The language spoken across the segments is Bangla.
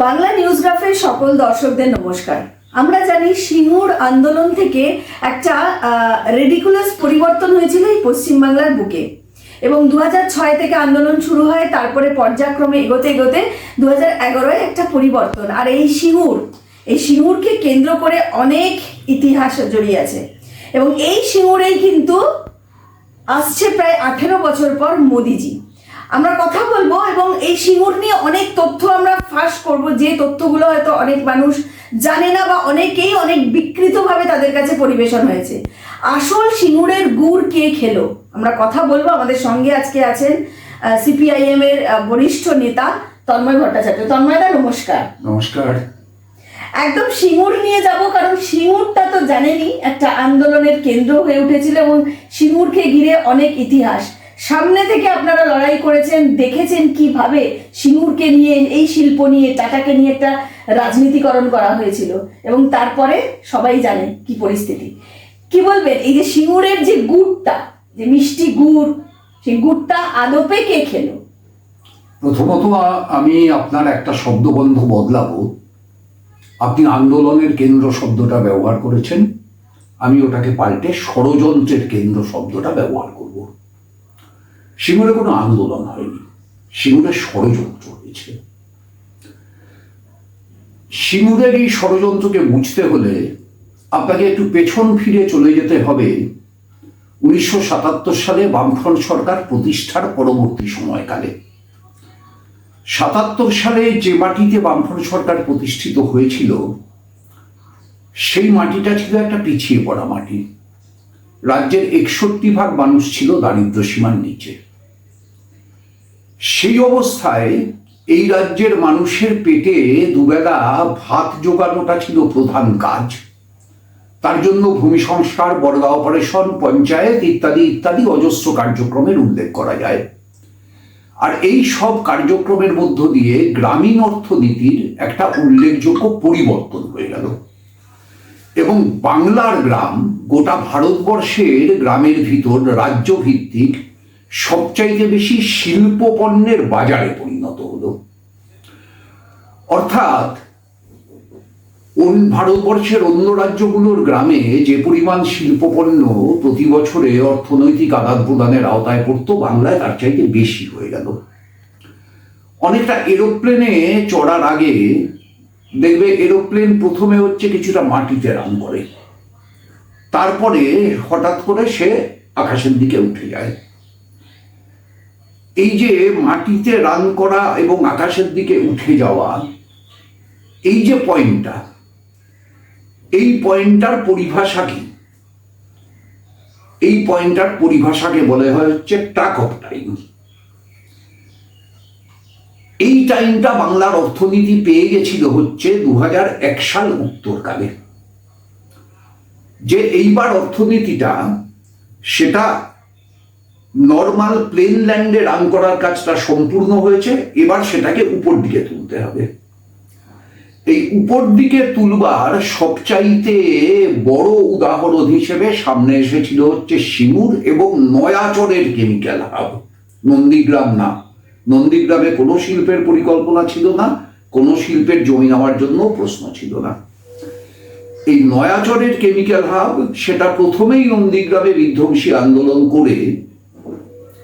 বাংলা নিউজগ্রাফের সকল দর্শকদের নমস্কার। আমরা জানি সিঙ্গুর আন্দোলন থেকে একটা রেডিকুলাস পরিবর্তন হয়েছিল এই পশ্চিমবাংলার বুকে, এবং 2006 থেকে আন্দোলন শুরু হয়। তারপরে পর্যায়ক্রমে এগোতে এগোতে 2011-এ একটা পরিবর্তন। আর এই সিঙ্গুরকে কেন্দ্র করে অনেক ইতিহাস জড়িয়ে আছে, এবং এই সিঙ্গুরেই কিন্তু আসছে প্রায় 18 বছর পর মোদিজি। আমরা কথা বলবো এবং এই সিঙ্গুর নিয়ে অনেক তথ্য আমরা ফাঁস করব, যে তথ্যগুলো হয়তো অনেক মানুষ জানে না বা অনেকেই অনেক বিকৃতভাবে তাদের কাছে পরিবেশন হয়েছে। আসল সিঙ্গুরের গুড় কে খেলো, আমরা কথা বলবো। আমাদের সঙ্গে আজকে আছেন সিপিআইএম এর বরিষ্ঠ নেতা তন্ময় ভট্টাচার্য। তন্ময়দা নমস্কার। নমস্কার। একদম সিঙ্গুর নিয়ে যাব, কারণ সিঙ্গুরটা তো জানেনই একটা আন্দোলনের কেন্দ্র হয়ে উঠেছিল, এবং সিঙ্গুরকে ঘিরে অনেক ইতিহাস। সামনে থেকে আপনারা লড়াই করেছেন, দেখেছেন কিভাবে সিঙ্গুরকে নিয়ে, এই শিল্প নিয়ে, টাটাকে নিয়ে একটা রাজনীতিকরণ করা হয়েছিল, এবং তারপরে সবাই জানে কি পরিস্থিতি। কি বলবেন, এই যে সিঙ্গুরের যে গুড়টা, যে মিষ্টি গুড়, সেই গুড়টা আদপে কে খেলো? প্রথমত আমি আপনার একটা শব্দবন্ধ বদলাবো। আপনি আন্দোলনের কেন্দ্র শব্দটা ব্যবহার করেছেন, আমি ওটাকে পাল্টে ষড়যন্ত্রের কেন্দ্র শব্দটা ব্যবহার করব। সিঙ্গুরে কোনো আন্দোলন হয়নি, সিঙ্গুরে ষড়যন্ত্র হয়েছে। সিঙ্গুরের এই ষড়যন্ত্রকে বুঝতে হলে আপনাকে একটু পেছন ফিরে চলে যেতে হবে 1977 সালে বামফ্রন্ট সরকার প্রতিষ্ঠার পরবর্তী সময়কালে। 77 সালে যে মাটিতে বামফ্রন্ট সরকার প্রতিষ্ঠিত হয়েছিল, সেই মাটিটা ছিল একটা পিছিয়ে পড়া মাটি। রাজ্যের 61% মানুষ ছিল দারিদ্র্য সীমার নিচে। সেই অবস্থায় এই রাজ্যের মানুষের পেটে দুবেলা ভাত জোগানোটা ছিল প্রধান কাজ। তার জন্য ভূমি সংস্কার, বর্গা অপারেশন, পঞ্চায়েত ইত্যাদি ইত্যাদি অজস্র কার্যক্রমের উল্লেখ করা যায়। আর এই সব কার্যক্রমের মধ্য দিয়ে গ্রামীণ অর্থনীতির একটা উল্লেখযোগ্য পরিবর্তন হয়ে গেল, এবং বাংলার গ্রাম গোটা ভারতবর্ষের গ্রামের ভিতর রাজ্য ভিত্তিক সবচাইতে বেশি শিল্প পণ্যের বাজারে পরিণত হলো। অর্থাৎ ভারতবর্ষের অন্য রাজ্যগুলোর গ্রামে যে পরিমাণ শিল্পপণ্য প্রতি বছরে অর্থনৈতিক আদান প্রদানের আওতায় পড়তো, বাংলায় তার চাইতে বেশি হয়ে গেল। অনেকটা এরোপ্লেনে চড়ার আগে দেখবে এরোপ্লেন প্রথমে কিছুটা মাটিতে রান করে, তারপরে হঠাৎ করে সে আকাশের দিকে উঠে যায়। এই যে মাটিতে রান করা এবং আকাশের দিকে উঠে যাওয়া, এই যে পয়েন্টটা, এই পয়েন্টটার পরিভাষা কি? এই পয়েন্টটার পরিভাষাকে বলা হয় ট্রাক অফ টাইম। এই টাইমটা বাংলার অর্থনীতি পেয়ে গেছিল 2001 সাল উত্তরকালে। যে এইবার অর্থনীতিটা সেটা নর্মাল প্লেন ল্যান্ডে রান করার কাজটা সম্পূর্ণ হয়েছে, এবার সেটাকে উপর দিকে তুলতে হবে। এই উপর দিকে তুলবার সবচাইতে বড় উদাহরণ হিসেবে সামনে এসেছিল সিঙ্গুর এবং নয়াচরের কেমিক্যাল হাব। নন্দীগ্রাম না, নন্দীগ্রামে কোনো শিল্পের পরিকল্পনা ছিল না, কোনো শিল্পের জমি নেওয়ার জন্য প্রশ্ন ছিল না। এই নয়াচরের কেমিক্যাল হাব, সেটা প্রথমেই নন্দীগ্রামে বিধ্বংসী আন্দোলন করে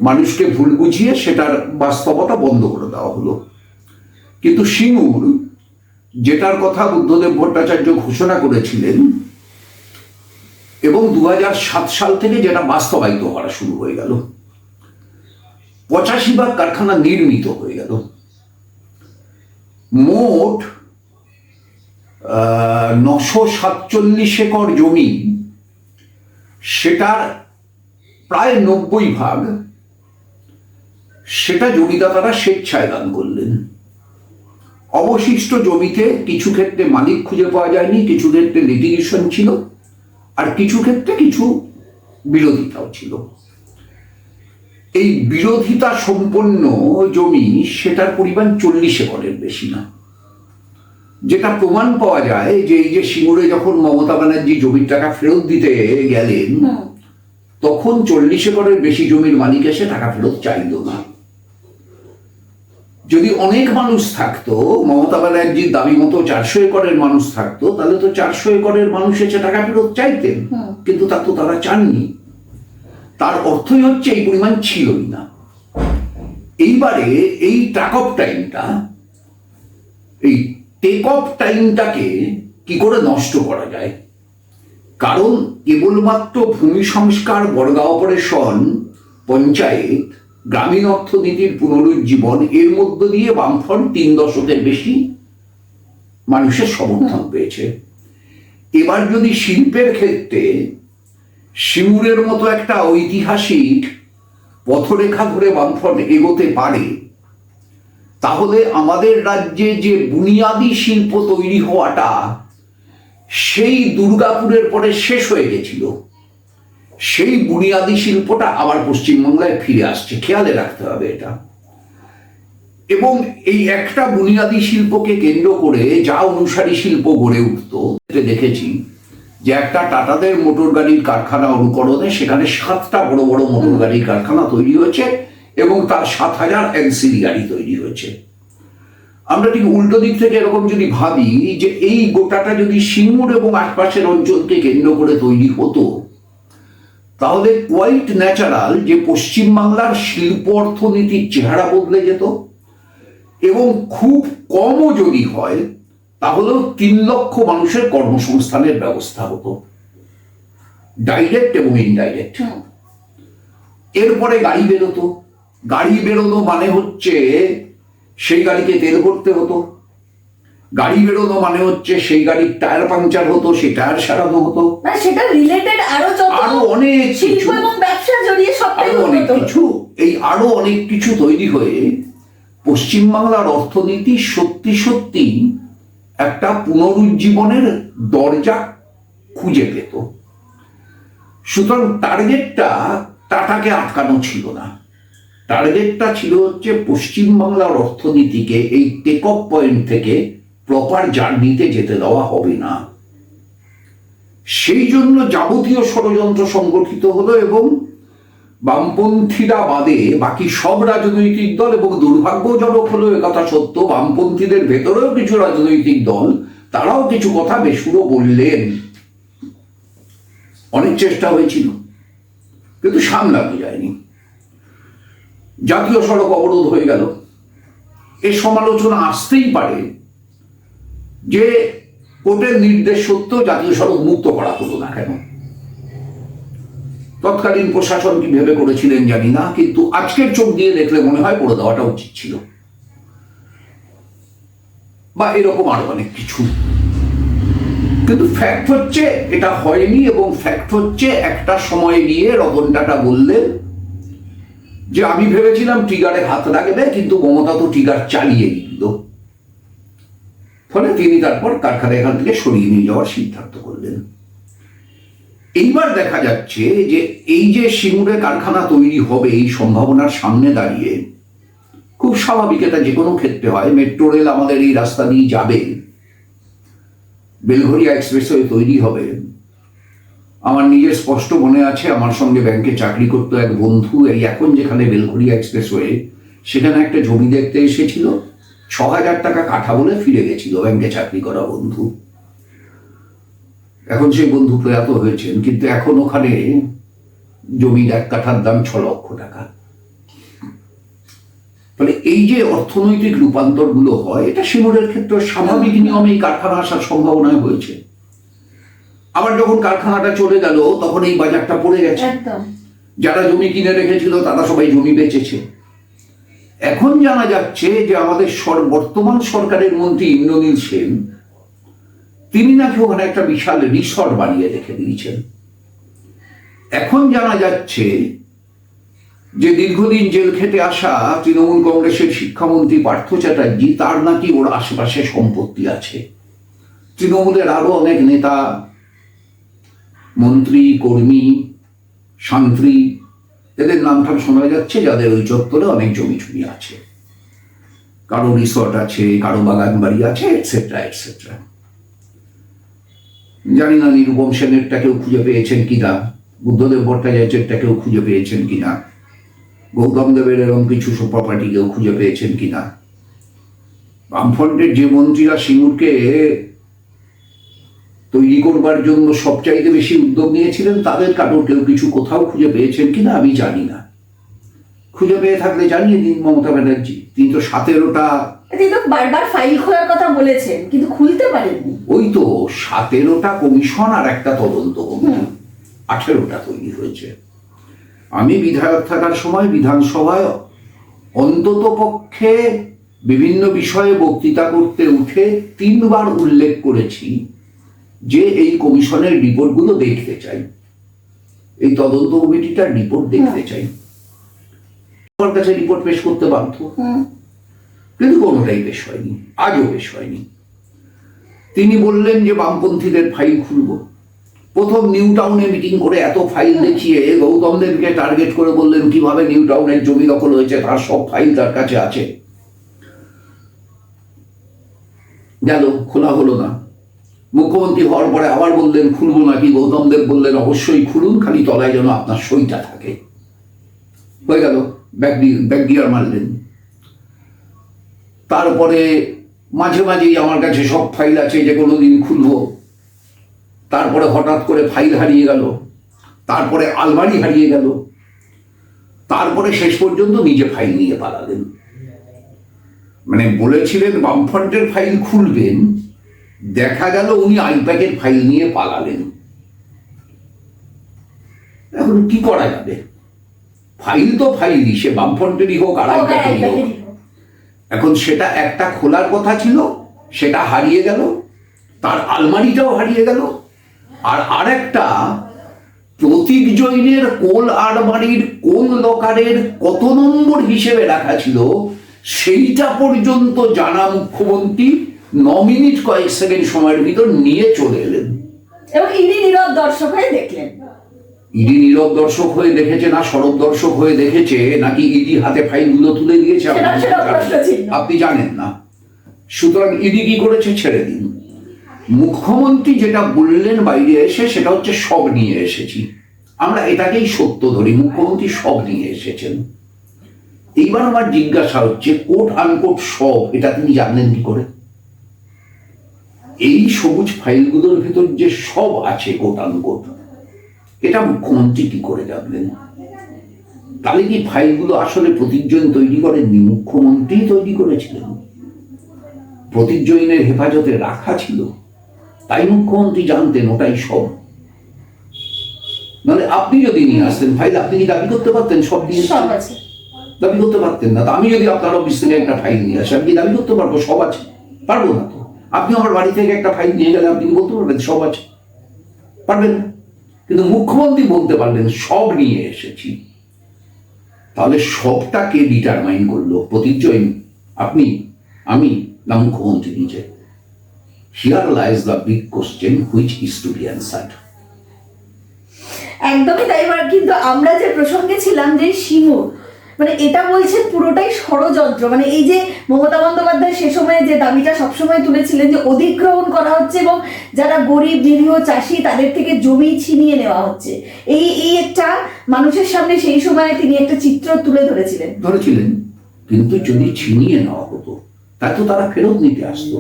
মানুষকে ভুল বুঝিয়ে সেটার বাস্তবতা বন্ধ করে দেওয়া হলো। কিন্তু সিঙ্গুর, যেটার কথা বুদ্ধদেব ভট্টাচার্য ঘোষণা করেছিলেন, এবং 2007 সাল থেকে যেটা বাস্তবায়িত হওয়া শুরু হয়ে গেল, 85 কারখানা নির্মিত হয়ে গেল। মোট 947 একর জমি, সেটার প্রায় 90% সেটা জমিদাতারা স্বেচ্ছায় দান করলেন। অবশিষ্ট জমিতে কিছু ক্ষেত্রে মালিক খুঁজে পাওয়া যায়নি, কিছু ক্ষেত্রে লিটিগেশন ছিল, আর কিছু ক্ষেত্রে কিছু বিরোধিতাও ছিল। এই বিরোধিতা সম্পন্ন জমি, সেটার পরিমাণ 40 একরের বেশি না। যেটা প্রমাণ পাওয়া যায় যে এই যে সিঙ্গুরে যখন মমতা ব্যানার্জি জমির টাকা ফেরত দিতে গেলেন, তখন 40 একরের বেশি জমির মালিক এসে টাকা ফেরত চাইল না। যদি অনেক মানুষ থাকতো, মমতা ব্যানার্জির দাবি মতো 400 একরের মানুষ থাকতো, তাহলে তো 400 একরের মানুষ এসে টাকা ফেরত চাইতেন, কিন্তু তা তো তারা চাননি। তার অর্থই হচ্ছে এই পরিমাণ ছিলই না। এইবারে এই ট্র্যাক অফ টাইমটা, এই টেক অফ টাইমটাকে কি করে নষ্ট করা যায়? কারণ কেবলমাত্র ভূমি সংস্কার, বর্গা অপারেশন, পঞ্চায়েত, গ্রামীণ অর্থনীতির পুনরুজ্জীবন, এর মধ্য দিয়ে বামফ্রন্ট 3 দশকের বেশি মানুষের সমর্থন পেয়েছে। এবার যদি শিল্পের ক্ষেত্রে সিঙ্গুরের মতো একটা ঐতিহাসিক পথরেখা ধরে বামফ্রন্ট এগোতে পারে, তাহলে আমাদের রাজ্যে যে বুনিয়াদি শিল্প তৈরি হওয়াটা সেই দুর্গাপুরের পরে শেষ হয়ে গেছিল, সেই বুনিয়াদি শিল্পটা আবার পশ্চিমবাংলায় ফিরে আসছে। খেয়ালে রাখতে হবে এটা। এবং এই একটা বুনিয়াদি শিল্পকে কেন্দ্র করে যা অনুসারী শিল্প গড়ে উঠতো, দেখেছি যে একটা টাটাদের মোটর গাড়ির কারখানা অনুকরণে সেখানে 7টা বড় বড় মোটর গাড়ির কারখানা তৈরি হয়েছে এবং তার 7,000 এনসিডি গাড়ি তৈরি হয়েছে। আমরা ঠিক উল্টো দিক থেকে এরকম যদি ভাবি যে এই গোটাটা যদি সিঙ্গুর এবং আশপাশের অঞ্চলকে কেন্দ্র করে তৈরি হতো, তাহলে কোয়াইট ন্যাচারাল যে পশ্চিমবাংলার শিল্প অর্থনীতির চেহারা বদলে যেত। এবং খুব কমও যদি হয়, তাহলেও 3 লক্ষ মানুষের কর্মসংস্থানের ব্যবস্থা হতো, ডাইরেক্ট এবং ইনডাইরেক্ট। এরপরে গাড়ি বেরোতো। গাড়ি বেরোনো মানে হচ্ছে সেই গাড়িকে তেল ভরতে হতো। গাড়ি বেরোনো মানে হচ্ছে সেই গাড়ির টায়ার পাংচার হতো, সেই টায়ার সারানো হতো। না, সেটা রিলেটেড আরো অনেক শিল্প কিছু, এবং ব্যবসা জড়িয়ে সবটাই আরো অনেক কিছু, এই আরো অনেক কিছু তৈরি হয়ে পশ্চিমবাংলার অর্থনীতি সত্যি সত্যি একটা পুনরুজ্জীবনের দরজা খুঁজে পেত। সুতরাং টার্গেটটা টাটাকে আটকানো ছিল না। টার্গেটটা ছিল হচ্ছে পশ্চিমবাংলার অর্থনীতিকে এই টেক অফ পয়েন্ট থেকে প্রপার জার্নিতে যেতে দেওয়া হবে না। সেই জন্য যাবতীয় ষড়যন্ত্র সংগঠিত হলো এবং বামপন্থীরা বাদে বাকি সব রাজনৈতিক দল, এবং দুর্ভাগ্যজনক হলো একথা সত্য, বামপন্থীদের ভেতরেও কিছু রাজনৈতিক দল তারাও কিছু কথা বেসুরো বললেন। অনেক চেষ্টা হয়েছিল কিন্তু সামলানো যায়নি। জাতীয় সড়ক অবরোধ হয়ে গেল। এই সমালোচনা আসতেই পারে যে কোর্টের নির্দেশ সত্ত্বেও জাতীয় সড়ক মুক্ত করা হলো না কেন। তৎকালীন প্রশাসন কি ভেবে করেছিলেন জানি না, কিন্তু আজকের চোখ দিয়ে দেখলে মনে হয় করে দেওয়াটা উচিত ছিল, বা এরকম আরো অনেক কিছু। কিন্তু ফ্যাক্ট হচ্ছে এটা হয়নি, এবং ফ্যাক্ট হচ্ছে একটা সময় গিয়ে রতন টাটা বললেন যে আমি ভেবেছিলাম ট্রিগারে হাত লাগবে, কিন্তু মমতা তো ট্রিগার চালিয়ে দিল। ফলে তিনি তারপর কারখানা এখান থেকে সরিয়ে নিয়ে যাওয়ার সিদ্ধান্ত করলেন। এইবার দেখা যাচ্ছে যে এই যে সিঙ্গুরে কারখানা তৈরি হবে, এই সম্ভাবনার সামনে দাঁড়িয়ে খুব স্বাভাবিক, এটা যে কোনো ক্ষেত্রে হয়। মেট্রো রেল আমাদের এই রাস্তা দিয়ে যাবে, বেলঘরিয়া এক্সপ্রেসওয়ে তৈরি হবে। আমার নিজের স্পষ্ট মনে আছে, আমার সঙ্গে ব্যাংকে চাকরি করতো এক বন্ধু, এই এখন যেখানে বেলঘরিয়া এক্সপ্রেসওয়ে, সেখানে একটা জমি দেখতে এসেছিল, 6,000 টাকা কাঠা বলে ফিরে গেছিল ব্যাংকে চাকরি করা বন্ধু। এখন সেই বন্ধু প্রয়াত হয়েছেন, কিন্তু এখন ওখানে জমির 1 কাঠার দাম 6 লক্ষ টাকা। ফলে এই যে অর্থনৈতিক রূপান্তর গুলো হয়, এটা সিঙ্গুরের ক্ষেত্রে স্বাভাবিক নিয়মে এই কারখানা আসার সম্ভাবনা হয়েছে। আবার যখন কারখানাটা চলে গেল, তখন এই বাজারটা পড়ে গেছে। যারা জমি কিনে রেখেছিল তারা সবাই জমি বেচেছে। এখন জানা যাচ্ছে যে আমাদের বর্তমান সরকারের মন্ত্রী ইন্দ্রনীল সেন, তিনি নাকি ওখানে একটা বিশাল রিসর্ট বানিয়ে রেখে দিয়েছেন। এখন জানা যাচ্ছে যে দীর্ঘদিন জেল খেটে আসা তৃণমূল কংগ্রেসের শিক্ষামন্ত্রী পার্থ চ্যাটার্জি, তার নাকি ওর আশেপাশে সম্পত্তি আছে। তৃণমূলের আরো অনেক নেতা, মন্ত্রী, কর্মী, শান্ত্রী, এদের নামঠাম শোনা যাচ্ছে, যাদের ওই চত্বরে অনেক জমি জমি আছে। কারো রিসর্ট আছে, কারো বাগান বাড়ি আছে, এটসেট্রা এটসেট্রা। জানি না নিরুপম সেনেরটাকেও খুঁজে পেয়েছেন কিনা, বুদ্ধদেব ভট্টাচার্যেরটাকেও খুঁজে পেয়েছেন কিনা, গৌতম দেবের এরকম কিছু প্রপার্টিকেও খুঁজে পেয়েছেন কিনা, বামফ্রন্টের যে মন্ত্রীরা সিঙ্গুরকে তৈরি করবার জন্য সবচাইতে বেশি উদ্যোগ নিয়েছিলেন, তাদের কারোর কেউ কিছু কোথাও খুঁজে পেয়েছেন কিনা আমি জানি না। খুঁজে পেয়ে থাকলে জানিয়ে দিন মমতা ব্যানার্জি। তিনি তো 17টা, তিনি তো বারবার ফাইল খোলার কথা বলেছেন কিন্তু খুলতে পারেননি। ওই তো 17টা কমিশন আর একটা তদন্ত কমিটি, 18টা তৈরি হয়েছে। আমি বিধায়ক থাকার সময় বিধানসভায় অন্তত পক্ষে বিভিন্ন বিষয়ে বক্তৃতা করতে উঠে 3বার উল্লেখ করেছি যে এই কমিশনের রিপোর্টগুলো দেখতে চাই, এই তদন্ত কমিটিটার রিপোর্ট দেখতে চাই। আমার কাছে রিপোর্ট পেশ করতে বাধ্য, কিন্তু কোনোটাই পেশ হয়নি, আজও পেশ হয়নি। তিনি বললেন যে বামপন্থীদের ফাইল খুলব। প্রথম নিউ টাউনে মিটিং করে এত ফাইল দেখিয়ে গৌতম দেবকে টার্গেট করে বললেন কিভাবে নিউ টাউনের জমি দখল হয়েছে তার সব ফাইল তার কাছে আছে। গেল, খোলা হলো না। মুখ্যমন্ত্রী হওয়ার পরে আবার বললেন খুলবো নাকি, গৌতম দেব বললেন অবশ্যই খুলুন, খালি তলায় যেন আপনার সইটা থাকে। হয়ে গেল, ব্যাক গিয়ার মারলেন। তারপরে মাঝে মাঝেই আমার কাছে সব ফাইল আছে যে কোনোদিন খুলবো। তারপরে হঠাৎ করে ফাইল হারিয়ে গেল, তারপরে আলমারি হারিয়ে গেল, তারপরে শেষ পর্যন্ত নিজে ফাইল নিয়ে পালালেন। মানে বলেছিলেন বামফ্রন্টের ফাইল খুলবেন, দেখা গেল উনি আইপ্যাকের ফাইল নিয়ে পালালেন। এখন কি করা যাবে? ফাইল তো ফাইলই, সে বামফ্রন্টেরই হোক আর আইপ্যাকেরই হোক। এখন সেটা একটা খোলার কথা ছিল, সেটা হারিয়ে গেল, তার আলমারিটাও হারিয়ে গেল। আর আরেকটা, প্রতীক জৈনের কোল আলমারির কোন লকারের কত নম্বর হিসেবে রাখা ছিল সেইটা পর্যন্ত জানা মুখ্যমন্ত্রী 9 মিনিট কয়েক সেকেন্ড সময়ের ভিতর নিয়ে চলে এলেন। এবং ইডি নীরব দর্শক হয়ে দেখলেন। ইডি নীরব দর্শক হয়ে দেখেছে না সরব দর্শক হয়ে দেখেছে, নাকি ইডি হাতে ফাইলগুলো তুলে দিয়েছে আপনি জানেন না। সুতরাং ইডি কি করেছে ছেড়ে দিন। মুখ্যমন্ত্রী যেটা বললেন বাইরে এসে, সেটা হচ্ছে সব নিয়ে এসেছি। আমরা এটাকেই সত্য ধরি, মুখ্যমন্ত্রী সব নিয়ে এসেছেন। এইবার আমার জিজ্ঞাসা হচ্ছে কোট আনকোট সব, এটা তিনি জানলেন কি করে? এই সবুজ ফাইলগুলোর ভিতর যে সব আছে কোট আনকোট, এটা মুখ্যমন্ত্রী কি করে জানলেন? তাহলে কি ফাইলগুলো আসলে প্রতীক জৈন তৈরি করেননি, মুখ্যমন্ত্রী তৈরি করেছিলেন? প্রতীক জৈনের হেফাজতে রাখা ছিল, তাই মুখ্যমন্ত্রী জানতেন ওটাই সব। নাহলে আপনি যদি নিয়ে আসতেন ফাইল, আপনি কি দাবি করতে পারতেন সব দিয়ে? দাবি করতে পারতেন না। আমি যদি আপনার অফিস থেকে একটা ফাইল নিয়ে আসি, আমি কি দাবি করতে পারবো সব আছে? পারবো না তো। আপনি আমার বাড়ি থেকে একটা ফাইল নিয়ে গেলে আপনি কি বলতে পারবেন সব আছে? পারবেন না। কিন্তু মুখ্যমন্ত্রী বলতে পারলেন সব নিয়ে এসেছি। তাহলে সবটা কে ডিটারমাইন করলো? প্রতীক জৈন, আপনি, আমি, না মুখ্যমন্ত্রী নিজে? Here lies the big question which is to be answered. একদমই তাই। কিন্তু আমরা যে প্রসঙ্গে ছিলাম যে সিঙ্গুর, মানে এটা বলছেন পুরোটাই ষড়যন্ত্র। মানে এই যে মমতা বন্দ্যোপাধ্যায় সে সময়ে যে দাবিটা সবসময় তুলেছিলেন যে অধিগ্রহণ করা হচ্ছে এবং যারা গরিব নিরীহ চাষি তাদের থেকে জমি ছিনিয়ে নেওয়া হচ্ছে, এই একটা মানুষের সামনে সেই সময় তিনি একটা চিত্র তুলে ধরেছিলেন। কিন্তু যদি ছিনিয়ে নেওয়া হতো তাই তো তারা ফেরত নিতে আসতো।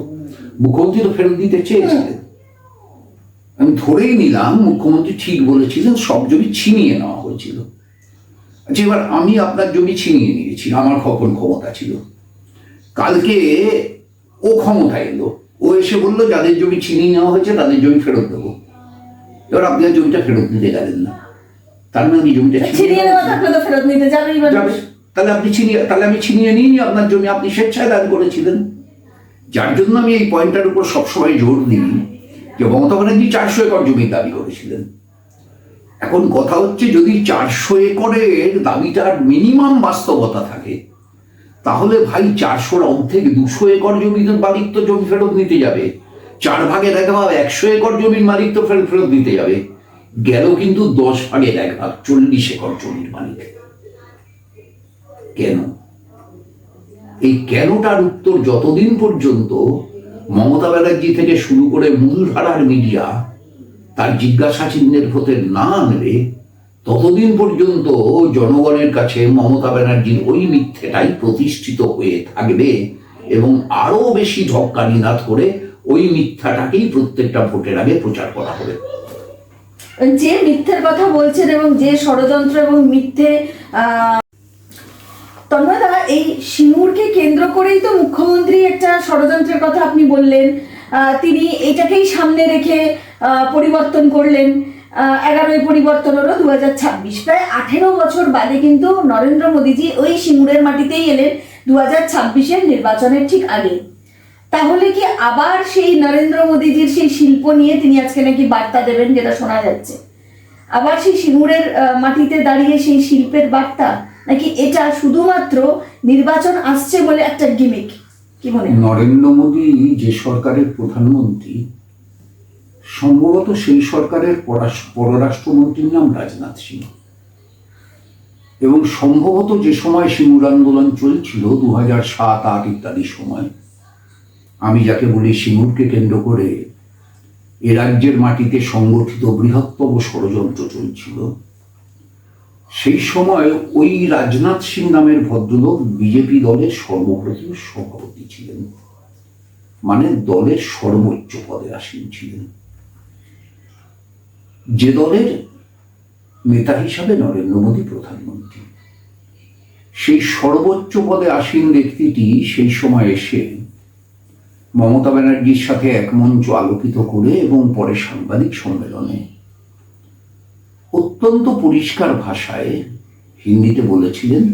মুখ্যমন্ত্রী তো ফেরত দিতে চেয়েছিলেন। আমি ধরেই নিলাম মুখ্যমন্ত্রী ঠিক বলেছিলেন, সব জমি ছিনিয়ে নেওয়া হয়েছিল। আচ্ছা, এবার আমি আপনার জমি ছিনিয়ে নিয়েছি, আমার কখন ক্ষমতা ছিল? কালকে ও ক্ষমতায় এলো, ও এসে বললো যাদের জমি ছিনিয়ে নেওয়া হয়েছে তাদের জমি ফেরত দেবো। এবার আপনি জমিটা ফেরত নিতে গেলেন না, তার মানে জমিটা ছিনিয়ে নেওয়া থাকলে তো ফেরত নিতে যাবেই। তাহলে আমি ছিনিয়ে নিইনি আপনার জমি, আপনি স্বেচ্ছায় দান করেছিলেন। যার জন্য আমি এই পয়েন্টটার উপর সবসময় জোর দিই যে মমতা ব্যানার্জি 400 একর জমির দাবি করেছিলেন। এখন কথা হচ্ছে যদি 400 একরের দাবিটার মিনিমাম বাস্তবতা থাকে, তাহলে ভাই 400-র অর্ধেক 200 একর জমির মালিক তো জমি ফেরত নিতে যাবে। 4 ভাগের 1 ভাগ 100 একর জমির মালিক তো ফেরত দিতে যাবে। গেল কিন্তু 10 ভাগের 1 ভাগ 40 একর জমির মালিক। কেন? এই কেনটার উত্তর যতদিন পর্যন্ত মমতা ব্যানার্জি থেকে শুরু করে মূলধারার মিডিয়া তার জিজ্ঞাসা চিহ্নের ভেতর না আনবে, ততদিন পর্যন্ত জনগণের কাছে মমতা ব্যানার্জির ওই মিথ্যেটাই প্রতিষ্ঠিত হয়ে থাকবে এবং আরো বেশি ঢক্কা নিনাদ করে ওই মিথ্যাটাকেই প্রত্যেকটা ভোটের আগে প্রচার করা হবে। যে মিথ্যের কথা বলছেন এবং যে ষড়যন্ত্র এবং মিথ্যে তন্ময়দা, এই সিঙ্গুরকে কেন্দ্র করেই তো মুখ্যমন্ত্রী একটা ষড়যন্ত্রের কথা আপনি বললেন। তিনি এটাকেই সামনে রেখে পরিবর্তন করলেন। 11ই পরিবর্তন হলো 2026, প্রায় 18 বছর বাদে কিন্তু নরেন্দ্র মোদীজি ওই সিঙ্গুরের মাটিতেই এলেন 2026-এর নির্বাচনের ঠিক আগে। তাহলে কি আবার সেই নরেন্দ্র মোদীজির সেই শিল্প নিয়ে তিনি আজকে নাকি বার্তা দেবেন, যেটা শোনা যাচ্ছে, আবার সেই সিঙ্গুরের মাটিতে দাঁড়িয়ে সেই শিল্পের বার্তা, নাকি এটা শুধুমাত্র নির্বাচন আসছে বলে একটা গিমিক? কি মনে হয়? নরেন্দ্র মোদী যে সরকারের প্রধানমন্ত্রী, সম্ভবত সেই সরকারের পররাষ্ট্রমন্ত্রীর নাম রাজনাথ সিং, এবং সম্ভবত যে সময় সিঙ্গুর আন্দোলন চলছিল 2007-8 ইত্যাদি সময়, আমি যাকে বলি সিঙ্গুরকে কেন্দ্র করে এ রাজ্যের মাটিতে সংগঠিত বৃহত্তম ষড়যন্ত্র চলছিল, সেই সময় ওই রাজনাথ সিং নামের ভদ্রলোক বিজেপি দলের সর্বপ্রথম সভাপতি ছিলেন, মানে দলের সর্বোচ্চ পদে আসীন ছিলেন। যে দলের নেতা হিসাবে নরেন্দ্র মোদী প্রধানমন্ত্রী, সেই সর্বোচ্চ পদে আসীন ব্যক্তিটি সেই সময় এসে মমতা ব্যানার্জির সাথে এক মঞ্চ আলোকিত করে এবং পরে সাংবাদিক সম্মেলনে অত্যন্ত পরিষ্কার ভাষায় হিন্দিতে বলেছিলেন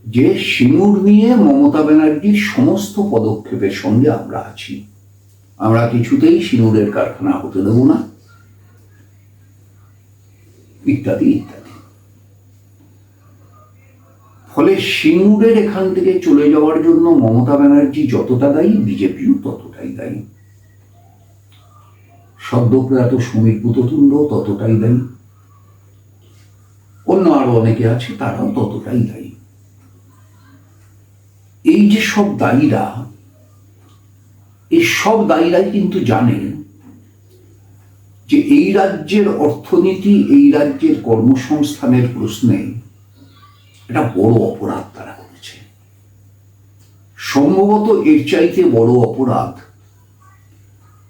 যে সিঙ্গুর নিয়ে মমতা ব্যানার্জির সমস্ত পদক্ষেপের সঙ্গে আমরা আছি, আমরা কিছুতেই সিঙ্গুরের কারখানা হতে দেব না, ইত্যাদি ইত্যাদি। ফলে সিঙ্গুরের এখান থেকে চলে যাওয়ার জন্য মমতা ব্যানার্জি যতটা দায়ী, বিজেপিও ততটাই দায়ী। সদ্যপ্রয়াত সমীর পুততুণ্ড ততটাই দায়ী, অন্য আরো অনেকে আছে তারাও ততটাই দায়ী। এই যে সব দায়ীরা, এই সব দায়ীরাই কিন্তু জানেন যে এই রাজ্যের অর্থনীতি, এই রাজ্যের কর্মসংস্থানের প্রশ্নে একটা বড় অপরাধ তারা করেছে। সম্ভবত এর চাইতে বড় অপরাধ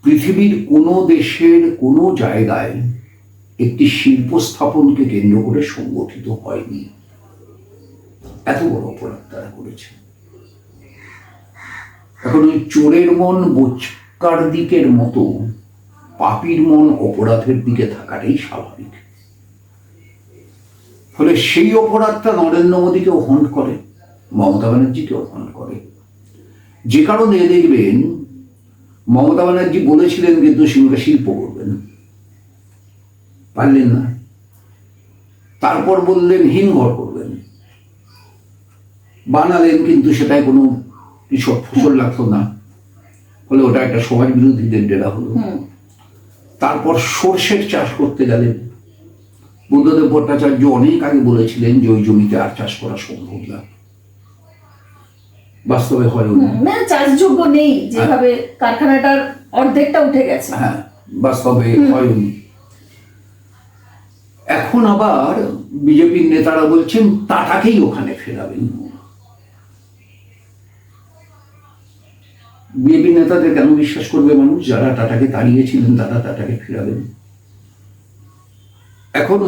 পৃথিবীর কোনো দেশের কোনো জায়গায় একটি শিল্প স্থাপনকে কেন্দ্র করে সংগঠিত হয়নি। এত বড় অপরাধ তারা করেছে। এখন ওই চোরের মন বোচকার দিকের মতো পাপীর মন অপরাধের দিকে থাকাটাই স্বাভাবিক। ফলে সেই অপরাধটা নরেন্দ্র মোদীকেও হন্ট করে, মমতা ব্যানার্জিকেও হন্ট করে। যে কারণে দেখবেন মমতা ব্যানার্জি বলেছিলেন কিন্তু সিঙ্গুরে শিল্প করবেন, পারলেন না। তারপর বললেন হিমঘর করবেন, বানালেন, কিন্তু সেটাই কোনো কৃষক ফসল লাগতো না, ফলে ওটা একটা সমাজ বিরোধীদের ডেরা হলো। তারপর সর্ষের চাষ করতে গেলেন, বুদ্ধদেব ভট্টাচার্য অনেক আগে বলেছিলেন যে ওই জমিতে আর চাষ করা সম্ভব না, বাস্তবে হয় না, চাষযোগ্য নেই, যেভাবে কারখানাটার অর্ধেকটা উঠে গেছে। হ্যাঁ, বাস্তবে হয়নি। এখন আবার বিজেপির নেতারা বলছেন টাটাকেই ওখানে ফেরাবেন। বিজেপি নেতাদের কেন বিশ্বাস করবে মানুষ? যারা টাটাকে তাড়িয়েছিলেন তারা টাটাকে ফেরাবেন। এখন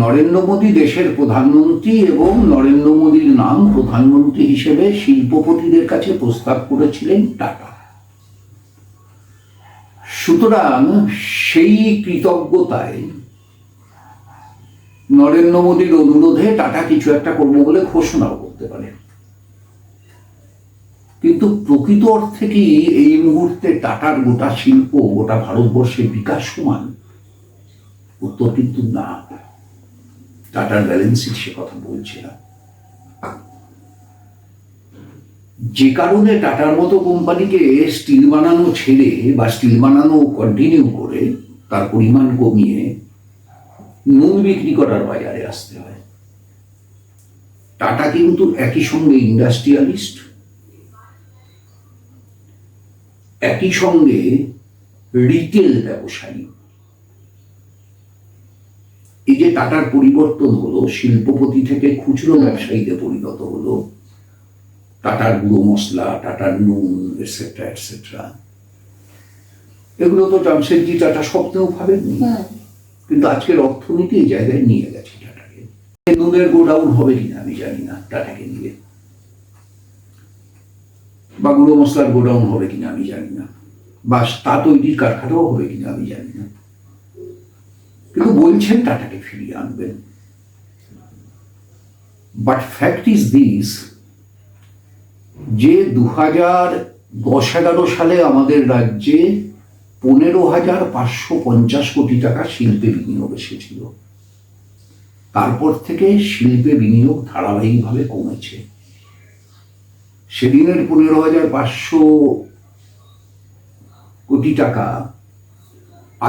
নরেন্দ্র মোদী দেশের প্রধানমন্ত্রী এবং নরেন্দ্র মোদীর নাম প্রধানমন্ত্রী হিসেবে শিল্পপতিদের কাছে প্রস্তাব করেছিলেন টাটা। সুতরাং সেই কৃতজ্ঞতায় নরেন্দ্র মোদীর অনুরোধে টাটা কিছু একটা করবো বলে ঘোষণাও করতে পারে। কিন্তু প্রকৃত অর্থে কি এই মুহূর্তে টাটার গোটা শিল্প, গোটা ভারতবর্ষের বিকাশ সমান? উত্তর কিন্তু না। টাটার ব্যালেন্স শিট সে কথা বলছে না। যে কারণে টাটার মতো কোম্পানিকে স্টিল বানানো ছেড়ে বা স্টিল বানানো কন্টিনিউ করে তার পরিমাণ কমিয়ে নুন বিক্রি করার বাজারে আসতে হয়। টাটা কিন্তু একই সঙ্গে ইন্ডাস্ট্রিয়ালিস্ট, একই সঙ্গে রিটেল ব্যবসায়ী। এই যে টাটার পরিবর্তন হলো, শিল্পপতি থেকে খুচরো ব্যবসায়ীতে পরিণত হলো, টাটার গুঁড়ো মশলা, টাটার নুন, এটসেট্রা এটসেট্রা, এগুলো তো জামশেদজি টাটা স্বপ্নেও ভাবেননি, কিন্তু আজকের অর্থনীতি এই জায়গায় নিয়ে গেছে টাটাকে। নুনের গোডাউন হবে কিনা আমি জানি না টাটাকে নিয়ে, বা গুঁড়ো মশলার গোডাউন হবে কিনা আমি জানি না, বা তা তৈরির কারখানাও হবে কিনা আমি জানি না, কিন্তু বলছেন টাটাকে ফিরিয়ে আনবেন। বাট ফ্যাক্ট ইজ দিস, যে 2010-11 সালে আমাদের রাজ্যে 15,550 কোটি টাকা শিল্পে বিনিয়োগ এসেছিল। তারপর থেকে শিল্পে বিনিয়োগ ধারাবাহিকভাবে কমেছে। সেদিনের 15,500 কোটি টাকা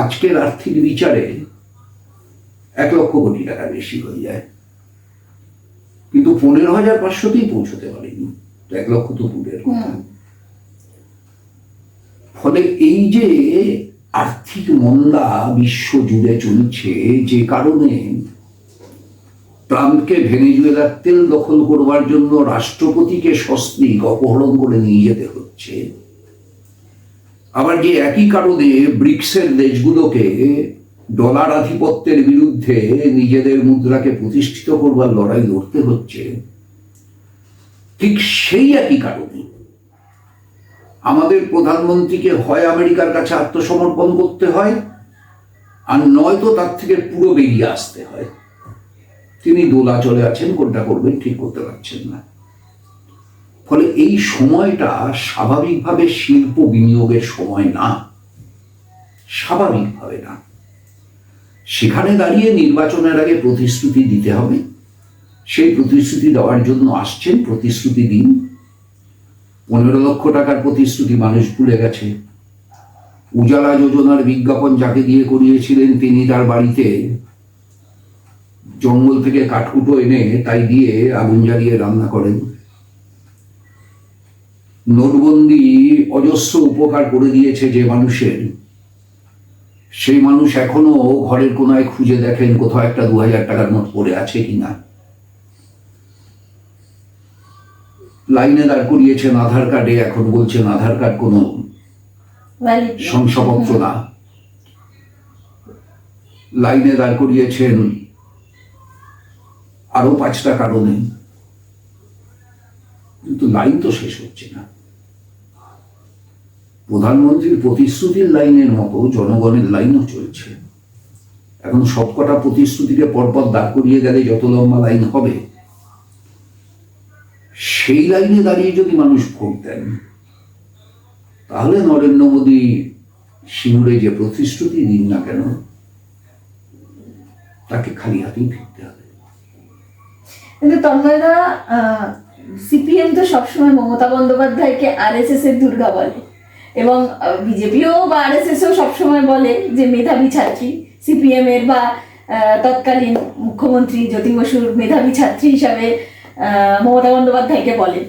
আজকের আর্থিক বিচারে 1 লক্ষ কোটি টাকা বেশি হয়ে যায়, কিন্তু 15,500তেই পৌঁছতে পারেনি, তো 1 লক্ষ তো দূরের কথা। ফলে এই যে আর্থিক মন্দা বিশ্ব জুড়ে চলছে, যে কারণে ট্রাম্পকে ভেনেজুয়েলার তেল দখল করবার জন্য রাষ্ট্রপতিকে সস্ত্রীক অপহরণ করে নিয়ে যেতে হচ্ছে, আবার যে একই কারণে ব্রিক্সের দেশগুলোকে ডলার আধিপত্যের বিরুদ্ধে নিজেদের মুদ্রাকে প্রতিষ্ঠিত করবার লড়াই লড়তে হচ্ছে, ঠিক সেই একই কারণে আমাদের প্রধানমন্ত্রীকে হয় আমেরিকার কাছে আত্মসমর্পণ করতে হয়, আর নয়তো তার থেকে পুরো বেরিয়ে আসতে হয়। তিনি দোলাচলে আছেন, কোনটা করবেন ঠিক করতে পারছেন না। ফলে এই সময়টা স্বাভাবিকভাবে শিল্প বিনিয়োগের সময় না, স্বাভাবিকভাবে না। সেখানে দাঁড়িয়ে নির্বাচনের আগে প্রতিশ্রুতি দিতে হবে, সেই প্রতিশ্রুতি দেওয়ার জন্য আসছেন, প্রতিশ্রুতি দিন। 15 লক্ষ টাকার প্রতিশ্রুতি মানুষ ভুলে গেছে। উজালা যোজনার বিজ্ঞাপন যাকে দিয়ে করিয়েছিলেন, তিনি তার বাড়িতে জঙ্গল থেকে কাঠকুটো এনে তাই দিয়ে আগুন জ্বালিয়ে রান্না করেন। নোটবন্দি অজস্র উপকার করে দিয়েছে যে মানুষের, সেই মানুষ এখনো ঘরের কোনায় খুঁজে দেখেন কোথাও একটা 2000 টাকার নোট পড়ে আছে কিনা। লাইনে দাঁড় করিয়েছেন আধার কার্ডে, এখন বলছেন আধার কার্ড কোনো শংসাপত্র না। লাইনে দাঁড় করিয়েছেন আরো 5টা কারণে, কিন্তু লাইন তো শেষ হচ্ছে না। প্রধানমন্ত্রীর প্রতিশ্রুতির লাইনের মতো জনগণের লাইনও চলছে। এখন সবকটা প্রতিশ্রুতিকে পরপর দাঁড় করিয়ে গেলে যত লম্বা লাইন হবে, সেই লাইনে দাঁড়িয়ে যদি মানুষ ভোট দেন, তাহলে নরেন্দ্র মোদী সিঙ্গুরে যে প্রতিশ্রুতি দিন না কেন, তাকে খালি হাতেই ফিরতে হবে। কিন্তু তন্ময়দা, সিপিএম তো সবসময় মমতা বন্দ্যোপাধ্যায়কে আরএসএস এর দুর্গা বলে, এবং বিজেপিও বা আরএসএসও সবসময় বলে যে মেধাবী ছাত্রী। সিপিএম এর বা তৎকালীন মুখ্যমন্ত্রী জ্যোতি বসুর মেধাবী ছাত্রী হিসাবে মমতা বন্দ্যোপাধ্যায়কে বলেন।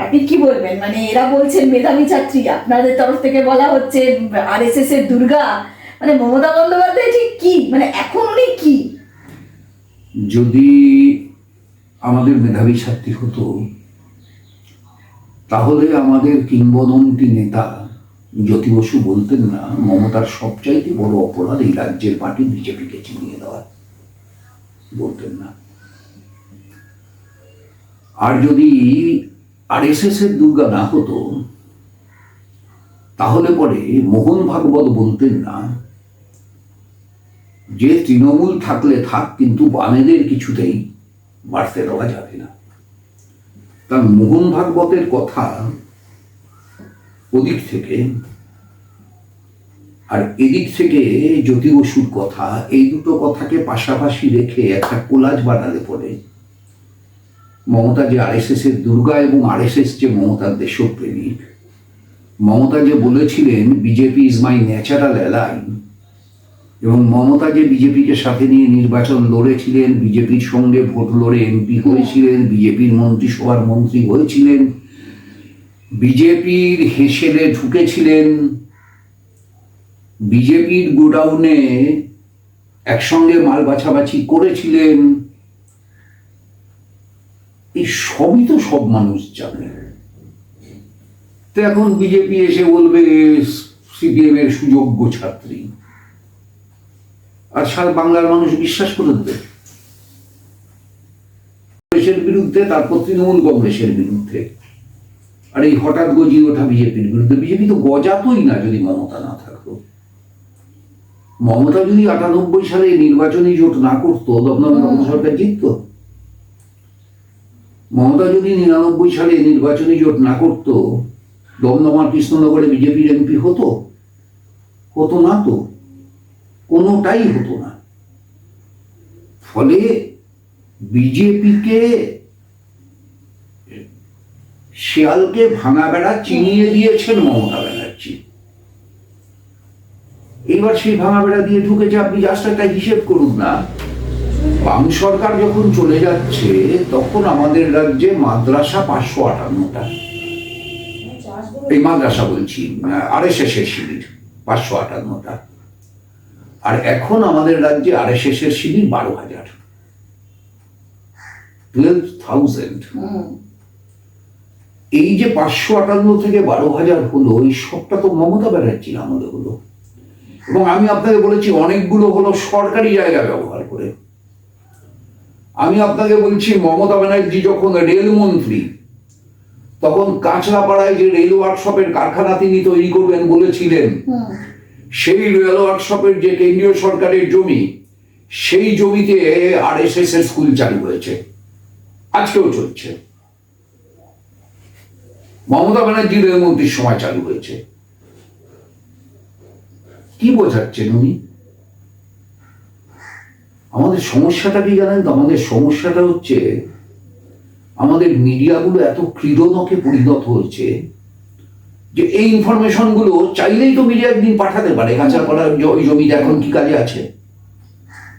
আপনি কি বলবেন? মানে এরা বলছেন মেধাবী ছাত্রী, আপনাদের তরফ থেকে বলা হচ্ছে আরএসএস এর দুর্গা, মানে মমতা বন্দ্যোপাধ্যায় ঠিক কি, মানে এখন উনি কি? যদি আমাদের মেধাবী ছাত্রী হতো, তাহলে আমাদের কিংবদন্তি নেতা জ্যোতি বসু বলতেন না মমতার সবচাইতে বড় অপরাধ এই রাজ্যের পার্টি বিজেপিকে চিনিয়ে দেওয়া, বলতেন না। আর যদি আরএসএস এর দুর্গা না হতো, তাহলে পরে মোহন ভাগবত বলতেন না যে তৃণমূল থাকলে থাক, কিন্তু বামেদের কিছুতেই বাড়তে দেওয়া যাবে না। তার মোহন ভাগবতের কথা ওদিক থেকে, আর এদিক থেকে জ্যোতি বসুর কথা, এই দুটো কথাকে পাশাপাশি রেখে একটা কোলাজ বানালে পরে মমতা যে আরএসএস এর দুর্গা এবং আরএসএস যে মমতার দেশপ্রেমিক, মমতা যে বলেছিলেন BJP is my natural ally, এবং মমতা যে বিজেপিকে সাথে নিয়ে নির্বাচন লড়েছিলেন, বিজেপির সঙ্গে ভোট লড়ে এমপি হয়েছিলেন, বিজেপির মন্ত্রিসভার মন্ত্রী হয়েছিলেন, বিজেপির হেসেলে ঢুকেছিলেন, বিজেপির গোডাউনে একসঙ্গে মাল বাছাবাছি করেছিলেন, এই সবই তো সব মানুষ জানে। তো এখন বিজেপি এসে বলবে সিপিএম এর সুযোগ্য ছাত্রী, আর সারা বাংলার মানুষ বিশ্বাস করে দেবে কংগ্রেসের বিরুদ্ধে, তারপর তৃণমূল কংগ্রেসের বিরুদ্ধে, আর এই হঠাৎ গজিয়ে ওঠা বিজেপির বিরুদ্ধে। বিজেপি তো গজাতই না যদি মমতা না থাকতো। মমতা যদি 98 সালে নির্বাচনী জোট না করতো, দমদমে সরকার জিতত। মমতা যদি 99 সালে নির্বাচনী জোট না করতো, দমদম আর কৃষ্ণনগরে বিজেপির এমপি হতো? হতো না তো, কোনোটাই হতো না। ফলে বিজেপিকে শিয়ালকে ভাঙা বেড়া চিনিয়ে দিয়েছেন মমতা ব্যানার্জি। এবার সেই ভাঙা বেড়া দিয়ে ঢুকেছে। আপনি জাস্ট একটা হিসেব করুন না, বাম সরকার যখন চলে যাচ্ছে তখন আমাদের রাজ্যে মাদ্রাসা 558টা, এই মাদ্রাসা বলছি RSS এর শিবির 558টা, আর এখন আমাদের রাজ্যে RSS এর শিবির 12,000, 12,000। এই যে 558 থেকে 12,000 হলো, এই সবটা তো মমতা ব্যানার্জির আমলে হলো। এবং আমি আপনাকে বলেছি অনেকগুলো হলো সরকারি জায়গা ব্যবহার করে। আমি আপনাকে বলছি মমতা ব্যানার্জি যখন রেলমন্ত্রী, তখন কাঁচরাপাড়ায় যে রেল ওয়ার্কশপের কারখানা তিনি তৈরি করবেন বলেছিলেন, সেই রেল ওয়ার্কশপের যে কেন্দ্রীয় সরকারের জমি, সেই জমিতে RSS এর স্কুল চালু হয়েছে, আজকেও চলছে। মমতা ব্যানার্জি রেলমন্ত্রীর সময় চালু হয়েছে। কি বোঝাচ্ছেন উনি? আমাদের সমস্যাটা কি জানেন তো? আমাদের সমস্যাটা হচ্ছে আমাদের মিডিয়াগুলো এত ক্রীড়নকে পরিণত হয়েছে যে এই ইনফরমেশন গুলো চাইলেই তো মিডিয়া একদিন পাঠাতে পারে। কাঁচরাপাড়ার ওই জমিতে এখন কি কাজে আছে?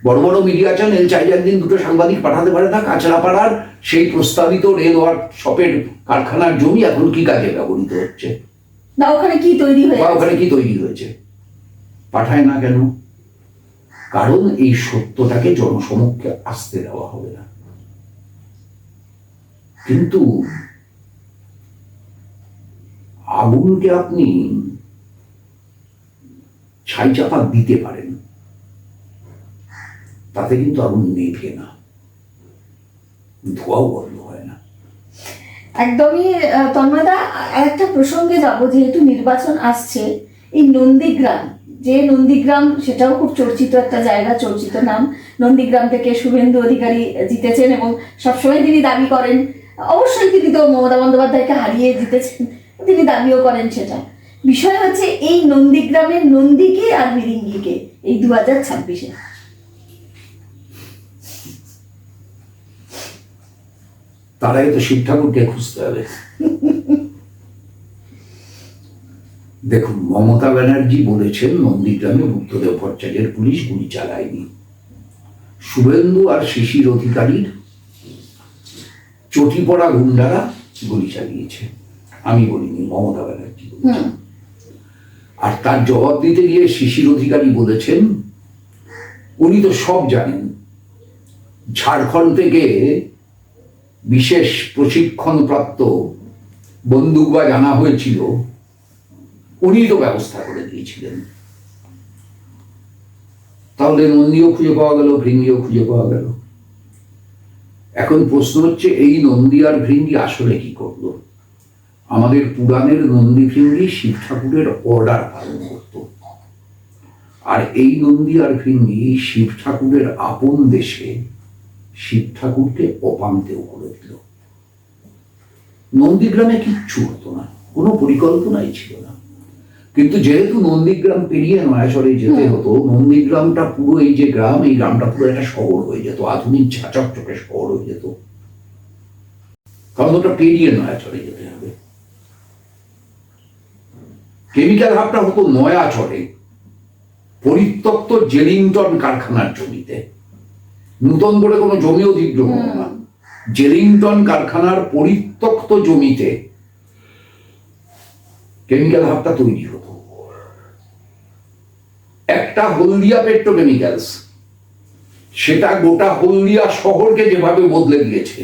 বড় বড় মিডিয়া চ্যানেল চাইলে একদিন দুটো সাংবাদিক পাঠাতে পারে না, কাঁচরাপাড়ার সেই প্রস্তাবিত রেল ওয়ার্কশপের কারখানার জমি এখন কি কাজে ব্যবহৃত হচ্ছে, না ওখানে কি তৈরি হয়েছে, পাঠায় না কেন? কারণ এই সত্যটাকে জনসমক্ষে আসতে দেওয়া হবে না। কিন্তু আগুনকে আপনি ছাই চাপা দিতে পারেন, তাতে কিন্তু আগুন নেভে না, ধোঁয়াও বন্ধ হয় না। একদমই। তন্ময়দা, একটা প্রসঙ্গে যাব, যেহেতু নির্বাচন আসছে, এই নন্দীগ্রাম, যে নন্দীগ্রাম সেটাও খুব চর্চিত একটা জায়গা, চর্চিত নাম। নন্দীগ্রাম থেকে শুভেন্দু অধিকারী জিতেছেন এবং সবসময় তিনি দাবি করেন, অবশ্যই তিনি তো মমতা বন্দ্যোপাধ্যায়কে হারিয়ে জিতেছেন, তিনি দাবিও করেন সেটা। বিষয় হচ্ছে এই নন্দীগ্রামের নন্দীকে আর মিরিঙ্গিকে এই 2026-এ তার আগে তো শিব ঠাকুরকে খুঁজতে হবে। দেখুন, মমতা ব্যানার্জি বলেছেন নন্দীগ্রামে বুদ্ধদেব ভট্টাচার্যের পুলিশ গুলি চালায়নি, শুভেন্দু আর শিশির অধিকারীর চটি পড়া গুন্ডারা গুলি চালিয়েছে। আমি বলিনি, মমতা ব্যানার্জি বলেছেন। আর তার জবাব দিতে গিয়ে শিশির অধিকারী বলেছেন উনি তো সব জানেন, ঝাড়খণ্ড থেকে বিশেষ প্রশিক্ষণপ্রাপ্ত বন্দুকবাজ আনা হয়েছিল, উনি তো ব্যবস্থা করে দিয়েছিলেন। তাহলে নন্দীও খুঁজে পাওয়া গেল, ভৃঙ্গিও খুঁজে পাওয়া গেল। এখন প্রশ্ন হচ্ছে এই নন্দী আর ভৃঙ্গি আসলে কি করলো? আমাদের পুরাণের নন্দী ভৃঙ্গি শিব ঠাকুরের অর্ডার পালন করত, আর এই নন্দী আর ভৃঙ্গি শিব ঠাকুরের আপন দেশে শিব ঠাকুরকে অপান্তেও করে দিল। নন্দীগ্রামে কিচ্ছু হতো না, কোনো পরিকল্পনাই ছিল না। কিন্তু যেহেতু নন্দীগ্রাম পেরিয়ে নয়াচড়ে যেতে হতো, নন্দীগ্রামটা পুরো এই যে গ্রাম, এই গ্রামটা পুরো একটা শহর হয়ে যেত, আধুনিক ঝাঁচকচকে শহর হয়ে যেত, কারণ ওটা পেরিয়ে নয়াচড়ে যেতে হবে। কেমিক্যাল হাবটা হতো নয়াচড়ে, পরিত্যক্ত জেলিংটন কারখানার জমিতে। নতুন করে কোনো জমি অধিগ্রহণ না, জেলিংটন কারখানার পরিত্যক্ত জমিতে কেমিক্যাল হাবটা তৈরি হতো। একটা হলদিয়া পেট্রোকেমিক্যালস, সেটা গোটা হলদিয়া শহরকে যেভাবে বদলে দিয়েছে,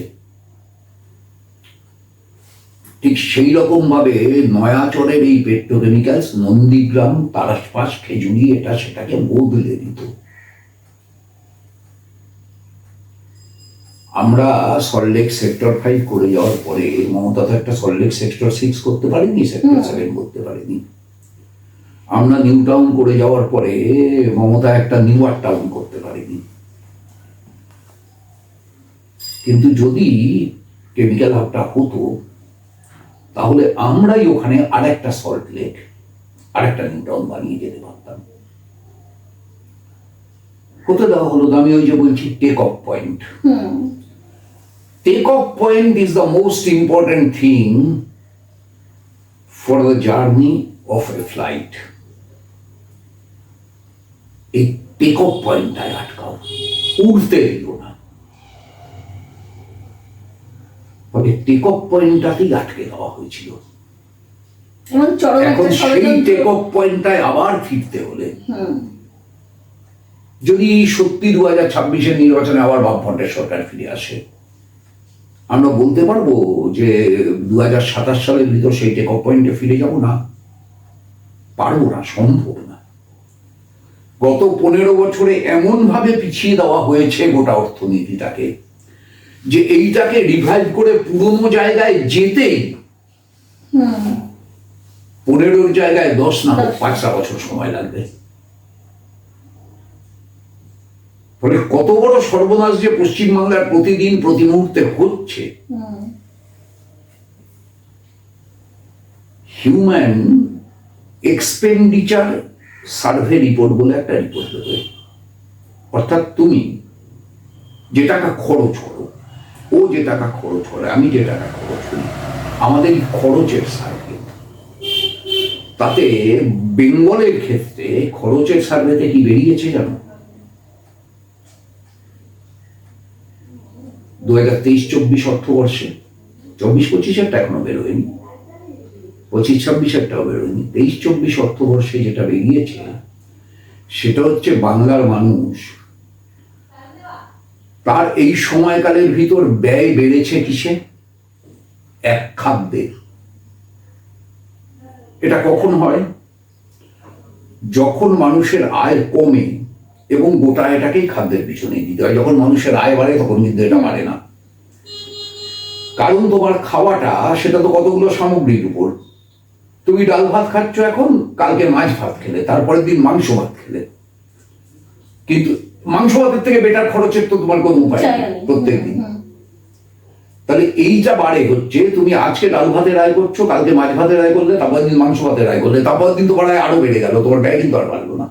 ঠিক সেই রকম ভাবে নয়াচরের এই পেট্রোকেমিক্যালস নন্দীগ্রাম, তারাসপাস, খেজুরি এটা সেটাকে বদলে দিত। আমরা সল্টলেক সেক্টর 5 করে যাওয়ার পরে মমতা তো একটা সল্টলেক সেক্টর 6 করতে পারেনি, সেক্টর 7 করতে পারেনি। আমরা নিউ টাউন করে যাওয়ার পরে মমতা একটা নিউয়ার টাউন করতে পারেনি। কিন্তু যদি কেমিক্যাল হাবটা হতো তাহলে আমরাই ওখানে আরেকটা সল্টলেক, আরেকটা নিউ টাউন বানিয়ে যেতে পারতাম। হতে দেওয়া হলো। আমি ওই যে বলছি take off point. Take off point is the most important thing for the journey of a flight. এই টেক অফ পয়েন্টটাই আটকাও, উঠতে দিও না। ফলে টেক অফ পয়েন্টটাকেই আটকে দেওয়া হয়েছিল। এবং চরম এখন একটা সেই ষড়যন্ত্র। টেক অফ পয়েন্টটায় আবার ফিরতে হলে যদি সত্যি 2026-এর নির্বাচনে আবার বামফ্রন্টের সরকার ফিরে আসে, আমরা বলতে পারবো যে 2027 সালের ভিতর সেই টেক অফ পয়েন্টে ফিরে যাব না? পারবো না, সম্ভব না। গত 15 বছরে এমন ভাবে পিছিয়ে দেওয়া হয়েছে গোটা অর্থনীতিটাকে যে এইটাকে রিভাইভ করে পুরনো জায়গায় যেতেই 15-র জায়গায় 10 না 5টা বছর সময় লাগবে। ফলে কত বড় সর্বনাশ যে পশ্চিমবাংলার প্রতিদিন প্রতি মুহূর্তে হচ্ছে। হিউম্যান এক্সপেন্ডিচার সার্ভে রিপোর্ট বলে একটা রিপোর্ট দেবে, অর্থাৎ তুমি যে টাকা খরচ করো, ও যে টাকা খরচ করে, আমি যে টাকা খরচ করি, আমাদের এই খরচের সার্ভে। তাতে বেঙ্গলের ক্ষেত্রে খরচের সার্ভেতে কি বেরিয়েছে জানো? 2023-24 অর্থবর্ষে, 24-25-এরটা এখনো বেরোয়নি, 25-26-এরটাও বেরোয়নি, 23-24 অর্থবর্ষে যেটা বেরিয়েছে সেটা হচ্ছে বাংলার মানুষ তার এই সময়কালের ভিতর ব্যয় বেড়েছে কিসে? এক খাদ্যে। এটা কখন হয়? যখন মানুষের আয় কমে এবং গোটা এটাকেই খাদ্যের পিছনে দিতে হয়। যখন মানুষের আয় বাড়ে তখন কিন্তু এটা বাড়ে না, কারণ তোমার খাওয়াটা সেটা তো কতগুলো সামগ্রীর উপর। তুমি ডাল ভাত খাচ্ছ এখন, কালকে মাছ ভাত খেলে, তারপরের দিন মাংস ভাত খেলে, কিন্তু মাংস ভাতের থেকে বেটার খরচের তো তোমার কোনো উপায় নেই প্রত্যেক দিন। তাহলে এইটা বাড়ে হচ্ছে তুমি আজকে ডাল ভাতের আয় করছো, কালকে মাছ ভাতের আয় করলে, তারপর দিন মাংস ভাতের আয় করলে, তারপর দিন তোমার আয় আরো বেড়ে গেল, তোমার ব্যয় কিন্তু আর বাড়লো না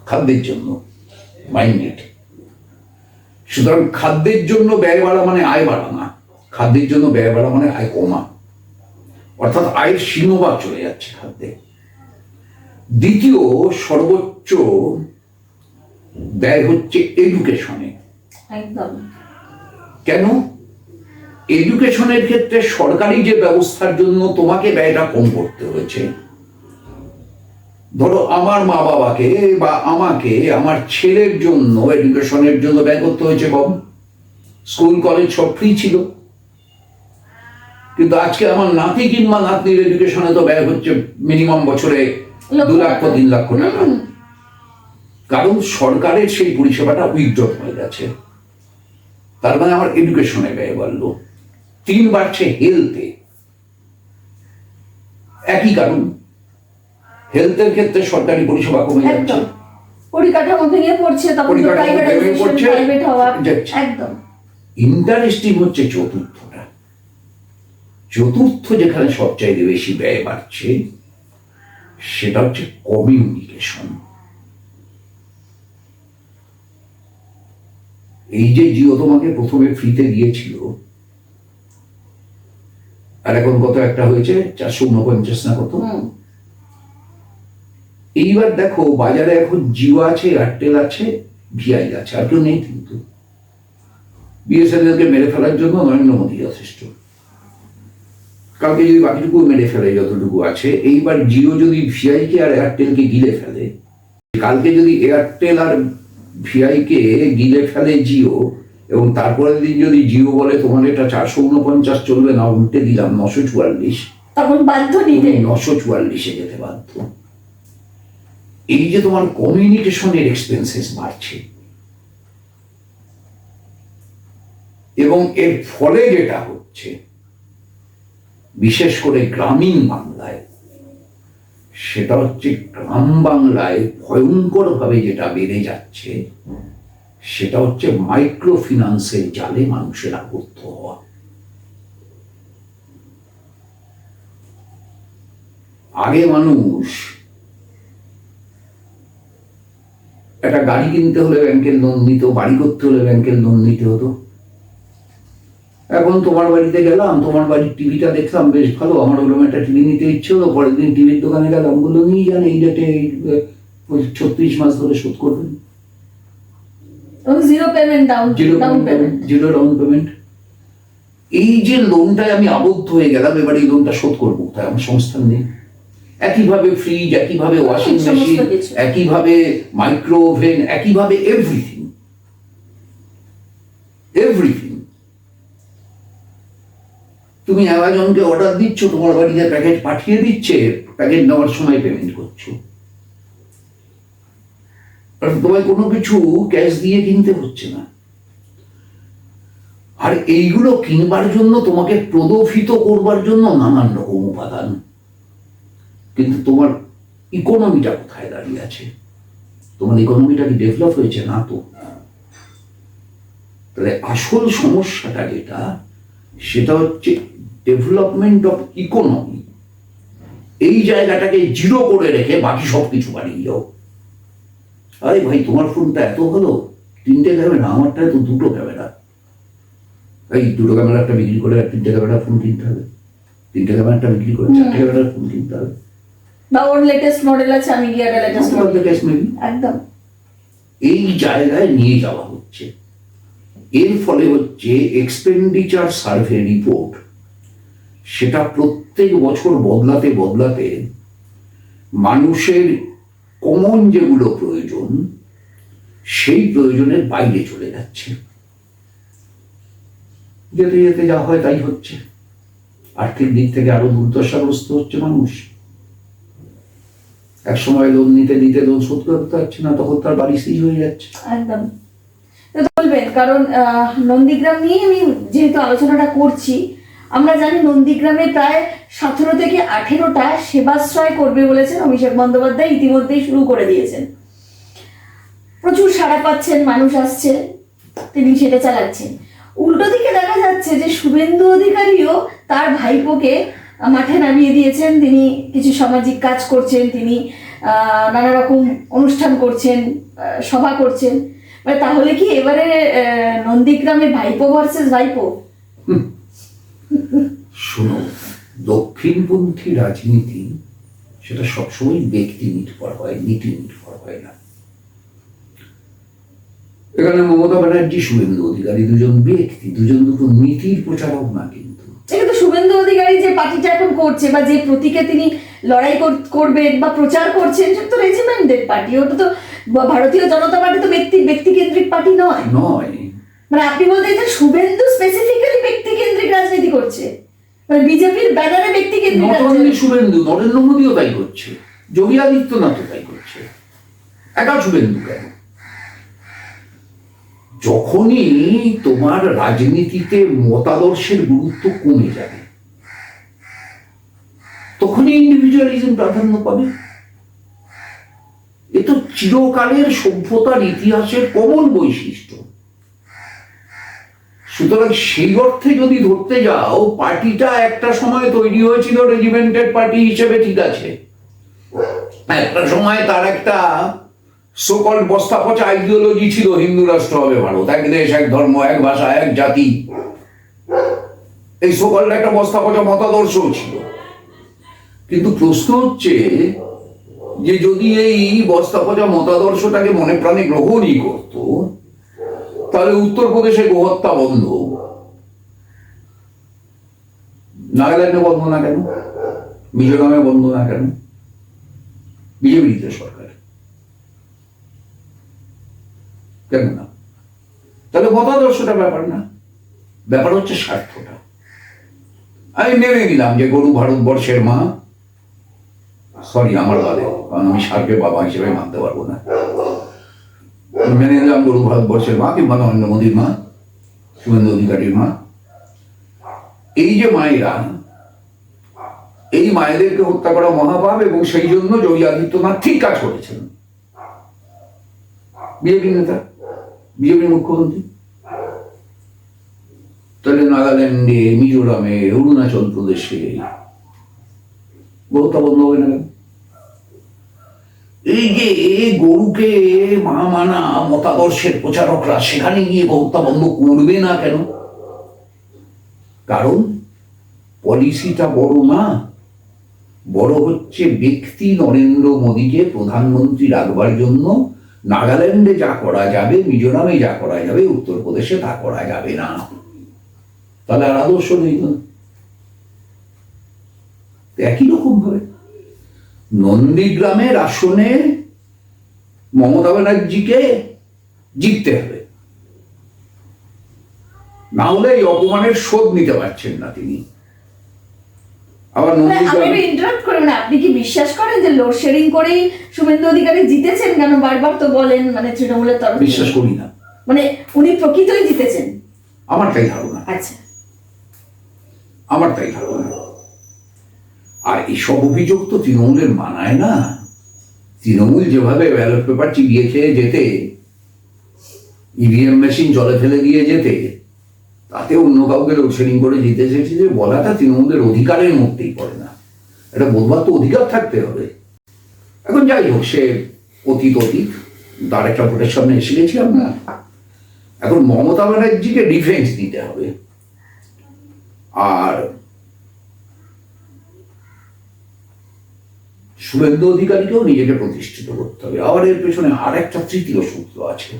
খাদ্যের জন্য। মাইন্ডেড। সুতরাং খাদ্যের জন্য ব্যয় বাড়া মানে আয় বাড়া না, খাদ্যের জন্য ব্যয় বাড়া মানে আয় কমা, অর্থাৎ আয়ের সিংহভাগ চলে যাচ্ছে খাদ্যে। দ্বিতীয় সর্বোচ্চ ব্যয় হচ্ছে এডুকেশনে। একদম। কেন? এডুকেশনের ক্ষেত্রে সরকারি যে ব্যবস্থার জন্য তোমাকে ব্যয়টা কম করতে হয়েছে। ধরো আমার মা বাবাকে বা আমাকে আমার ছেলের জন্য এডুকেশনের জন্য ব্যয় করতে হয়েছে কম, স্কুল কলেজ সব ফ্রি ছিল, কিন্তু আজকে আমার নাতি কিংবা নাতনির এডুকেশনে তো ব্যয় হচ্ছে মিনিমাম বছরে 2 লাখ 3 লক্ষ টাকা, কারণ সরকারের সেই পরিষেবাটা উইথড্র হয়ে গেছে। তার মানে আমার এডুকেশনে ব্যয় বাড়লো। 3 বাড়ছে হেলথে, একই কারণ। হেলথের ক্ষেত্রে সরকারি পরিষেবা কমে যাচ্ছে, পরিকাঠামো ভেঙে পড়ছে, তখন প্রাইভেট হওয়া একদম। ইন্টারেস্টিং হচ্ছে চতুর্থটা। চতুর্থ যেখানে সবচাইতে বেশি ব্যয় বাড়ছে সেটা হচ্ছে কমিউনিকেশন। এই যে জিও তোমাকে প্রথমে ফ্রিতে দিয়েছিল, আর এখন কত একটা হয়েছে 449 না কত। এইবার দেখো বাজারে এখন জিও আছে, এয়ারটেল আছে, ভিআই আছে, আর কেউ নেই। কিন্তু বিএসএনএল কে মেরে ফেলার জন্য নরেন্দ্র মোদী যথেষ্ট। কালকে যদি বাকিটুকু মেরে ফেলে যতটুকু আছে, এইবার জিও যদি ভিআই কে আর এয়ারটেল কে গিলে ফেলে, কালকে যদি এয়ারটেল আর ভিআই কে গিলে ফেলে জিও, এবং তারপরের দিন যদি জিও বলে তোমার এটা 449 চলবে না, উল্টে দিলাম 944, তখন বাধ্য নিতে। 944-এ যেতে বাধ্য। এই যে তোমার কমিউনিকেশনের এক্সপেন্সেস বাড়ছে, এবং এর ফলে যেটা হচ্ছে বিশেষ করে গ্রামীণ বাংলায়, সেটা হচ্ছে গ্রাম বাংলায় ভয়ঙ্কর ভাবে যেটা বেড়ে যাচ্ছে সেটা হচ্ছে মাইক্রো ফিন্যান্সের জালে মানুষের আবদ্ধ হওয়া। আগে মানুষ একটা গাড়ি কিনতে হলে ব্যাংকের লোন নিত, বাড়ি করতে হলে ব্যাংকের লোন নিতে হতো। এখন তোমার বাড়িতে গেলাম, তোমার বাড়ির টিভিটা দেখলাম বেশ ভালো, আমার ওরকম একটা টিভি নিতে ইচ্ছে হলো, পরের দিন টিভির দোকানে গেলাম, বললো নিয়ে যান, এই ডেটে 36 মাস ধরে শোধ করবেন, zero payment, zero down payment. এই যে লোনটায় আমি আবদ্ধ হয়ে গেলাম, এবার এই লোনটা শোধ করবো তাই আমার সংস্থান নেই। একইভাবে ফ্রিজ, একইভাবে ওয়াশিং মেশিন, একইভাবে মাইক্রো ওভেন, একইভাবে এভরিথিং। তুমি অ্যামাজনকে অর্ডার দিচ্ছ, তোমার বাড়িতে প্যাকেট পাঠিয়ে দিচ্ছে, প্যাকেট নেওয়ার সময় পেমেন্ট করছো, তোমায় কোনো কিছু ক্যাশ দিয়ে কিনতে হচ্ছে না। আর এইগুলো কিনবার জন্য তোমাকে প্রলোভিত করবার জন্য নানান রকম উপাদান, কিন্তু তোমার ইকোনমিটা কোথায় দাঁড়িয়ে আছে? তোমার ইকোনমিটা কি ডেভেলপ হয়েছে? না তো। তাহলে আসল সমস্যাটা যেটা, সেটা হচ্ছে ডেভেলপমেন্ট অফ ইকোনমি। এই জায়গাটাকে জিরো করে রেখে বাকি সবকিছু বাড়িয়ে যাও। আরে ভাই, তোমার ফোনটা এত ভালো, 3টে ক্যামেরা, আমারটা তো 2টো ক্যামেরা। এই 2টো ক্যামেরাটা বিক্রি করে 3টে ক্যামেরা ফোন কিনতে হবে, 3টে ক্যামেরাটা বিক্রি করে 4টে ক্যামেরার ফোন কিনতে হবে। বা ওর লেটেস্ট মডেল আছে, আমি গিয়ে একটা লেটেস্ট মডেল একদম। এই জায়গায় নিয়ে যাওয়া হচ্ছে। এর ফলে হচ্ছে এক্সপেন্ডিচার সার্ভে রিপোর্ট, সেটা প্রত্যেক বছর বদলাতে বদলাতে মানুষের কমন যেগুলো প্রয়োজন, সেই প্রয়োজনের বাইরে চলে যাচ্ছে। যেতে যেতে যা হয় তাই হচ্ছে। আর্থিক দিক থেকে আরো দুর্দশাগ্রস্ত হচ্ছে মানুষ। এক সময় লোন নিতে নিতে লোন শোধ করতে পারছে না, তখন তার বাড়ি সিজ হয়ে যাচ্ছে। একদম। বলবেন, কারণ নন্দীগ্রাম নিয়ে আমি যেহেতু আলোচনাটা করছি, আমরা জানি নন্দীগ্রামে প্রায় 17 থেকে 18টা সেবাশ্রয় করবে বলেছেন অভিষেক বন্দ্যোপাধ্যায়, ইতিমধ্যেই শুরু করে দিয়েছেন। প্রচুর সাড়া পাচ্ছেন, মানুষ আসছে, তিনি সেটা চালাচ্ছেন। উল্টো দিকে দেখা যাচ্ছে যে শুভেন্দু অধিকারীও তার ভাইপোকে মাঠে নামিয়ে দিয়েছেন। তিনি কিছু সামাজিক কাজ করছেন, তিনি নানা রকম অনুষ্ঠান করছেন, সভা করছেন। তাহলে কি এবারে নন্দীগ্রামে ভাইপো ভার্সেস ভাইপো? শোনো, দক্ষিণপন্থী রাজনীতি সেটা সবসময় ব্যক্তি নির্ভর হয়, নীতি নির্ভর হয় না। এখানে মমতা ব্যানার্জি, শুভেন্দু অধিকারী দুজন ব্যক্তি, দুটো নীতির প্রচারক না। কিন্তু শুভেন্দু অধিকারী যে পার্টিটা এখন করছে বা যে প্রতীকে তিনি লড়াই করবেন বা প্রচার করছেন, সেটা তো রেজিমেন্টেড পার্টি। ওটা তো ভারতীয় জনতা পার্টি তো ব্যক্তি কেন্দ্রিক পার্টি নয়। মানে আপনি বলতে চাইছেন শুভেন্দু স্পেসিফিক্যালি ব্যক্তি কেন্দ্রিক রাজনীতি করছে, মানে বিজেপির ব্যানারে ব্যক্তি কেন্দ্রিক রাজনীতি। শুভেন্দু, নরেন্দ্র মোদীও তাই করছে, যোগী আদিত্যনাথও তাই করছে, একা শুভেন্দু কেন? যখনই তোমার রাজনীতিতে মতাদর্শের গুরুত্ব কমে যাবে, তখনই ইন্ডিভিজুয়ালিজম প্রাধান্য পাবে। এ তো চিরকালের সভ্যতার ইতিহাসের কমন বৈশিষ্ট্য। সুতরাং সেই অর্থে যদি ধরতে যাও, পার্টিটা একটা সময় তৈরি হয়েছিল রেজিমেন্টেড পার্টি হিসেবে, ঠিক আছে। একটা সময় তার একটা সকল বস্তা পচা আইডিওলজি ছিল, হিন্দু রাষ্ট্র হবে ভারত, এক দেশ, এক ধর্ম, এক ভাষা, এক জাতি। এই সকল একটা বস্তা পচা মতাদর্শ ছিল। কিন্তু প্রশ্ন হচ্ছে যে যদি এই বস্তা পচা মতাদর্শটাকে মনে প্রাণে গ্রহণই করত, তাহলে উত্তরপ্রদেশে গোহত্যা বন্ধ, নাগাল্যান্ডে বন্ধ না কেন? মিজোরামে বন্ধ না কেন? বিজেপির সরকার কেন না? তাহলে মতাদর্শটা ব্যাপার না, ব্যাপার হচ্ছে স্বার্থটা। আমি মেনে নিলাম যে গরু ভারতবর্ষের মা, সরি আমার বাদে, কারণ আমি সারকে বাবা হিসেবে মানতে পারবো না। মেনে নিলাম গরু ভারতবর্ষের মা, কিংবা নরেন্দ্র মোদীর মা, শুভেন্দু অধিকারীর মা। এই যে মায়েরা, এই মায়েদেরকে হত্যা করা মহাপাপ, এবং সেই জন্য যোগী আদিত্যনাথ ঠিক কাজ করেছেন। বিজেপি নেতা, বিজেপি মুখ্যমন্ত্রী, তাহলে নাগাল্যান্ডে, মিজোরামে, অরুণাচল প্রদেশে গরুটা বন্ধ হবে না কেন? এই যে গরুকে মা মানা মতাদর্শের প্রচারকরা সেখানে গিয়ে হত্যা বন্ধ করবে না কেন? কারণ পলিসিটা বড় না, বড় হচ্ছে ব্যক্তি নরেন্দ্র মোদীকে প্রধানমন্ত্রী রাখবার জন্য নাগাল্যান্ডে যা করা যাবে, মিজোরামে যা করা যাবে, উত্তরপ্রদেশে তা করা যাবে না। তাহলে আর আদর্শ নেই তো। একই রকম ভাবে নন্দীগ্রামের আসনে মমতা ব্যানার্জিকে জিততে হবে, না হলে এই অপমানের শোধ নিতে পারছেন না তিনি। আবার আমি ইন্টারাপ্ট করি না, আপনি কি বিশ্বাস করেন যে লোডশেডিং করেই শুভেন্দু অধিকারী জিতেছেন? কেন বারবার তো বলেন মানে তৃণমূলের তরফ। বিশ্বাস করি না, মানে উনি প্রকৃতই জিতেছেন, আমার তাই ধারণা। আচ্ছা, আমার তাই ধারণা। আর এইসব অভিযোগ তো তৃণমূলের মানায় না। তৃণমূল যেভাবে ব্যালট পেপার চিবিয়ে খেয়ে যেতে, ইভিএম মেশিন জলে ফেলে দিয়ে যেতে, তাতে অন্য কাউকে লোডশেডিং করে জিতে এসেছে যে বলাটা তৃণমূলের অধিকারের মধ্যেই পড়ে না। এটা বলবার তো অধিকার থাকতে হবে। এখন যাই হোক, সে অতীত, তার একটা ভোটের সামনে এসে গেছি আমরা। এখন মমতা ব্যানার্জিকে ডিফেন্স দিতে হবে, আর শুভেন্দু অধিকারীকেও নিজেকে প্রতিষ্ঠিত করতে হবে। আবার এর পেছনে আর একটা তৃতীয় সূত্র আছে,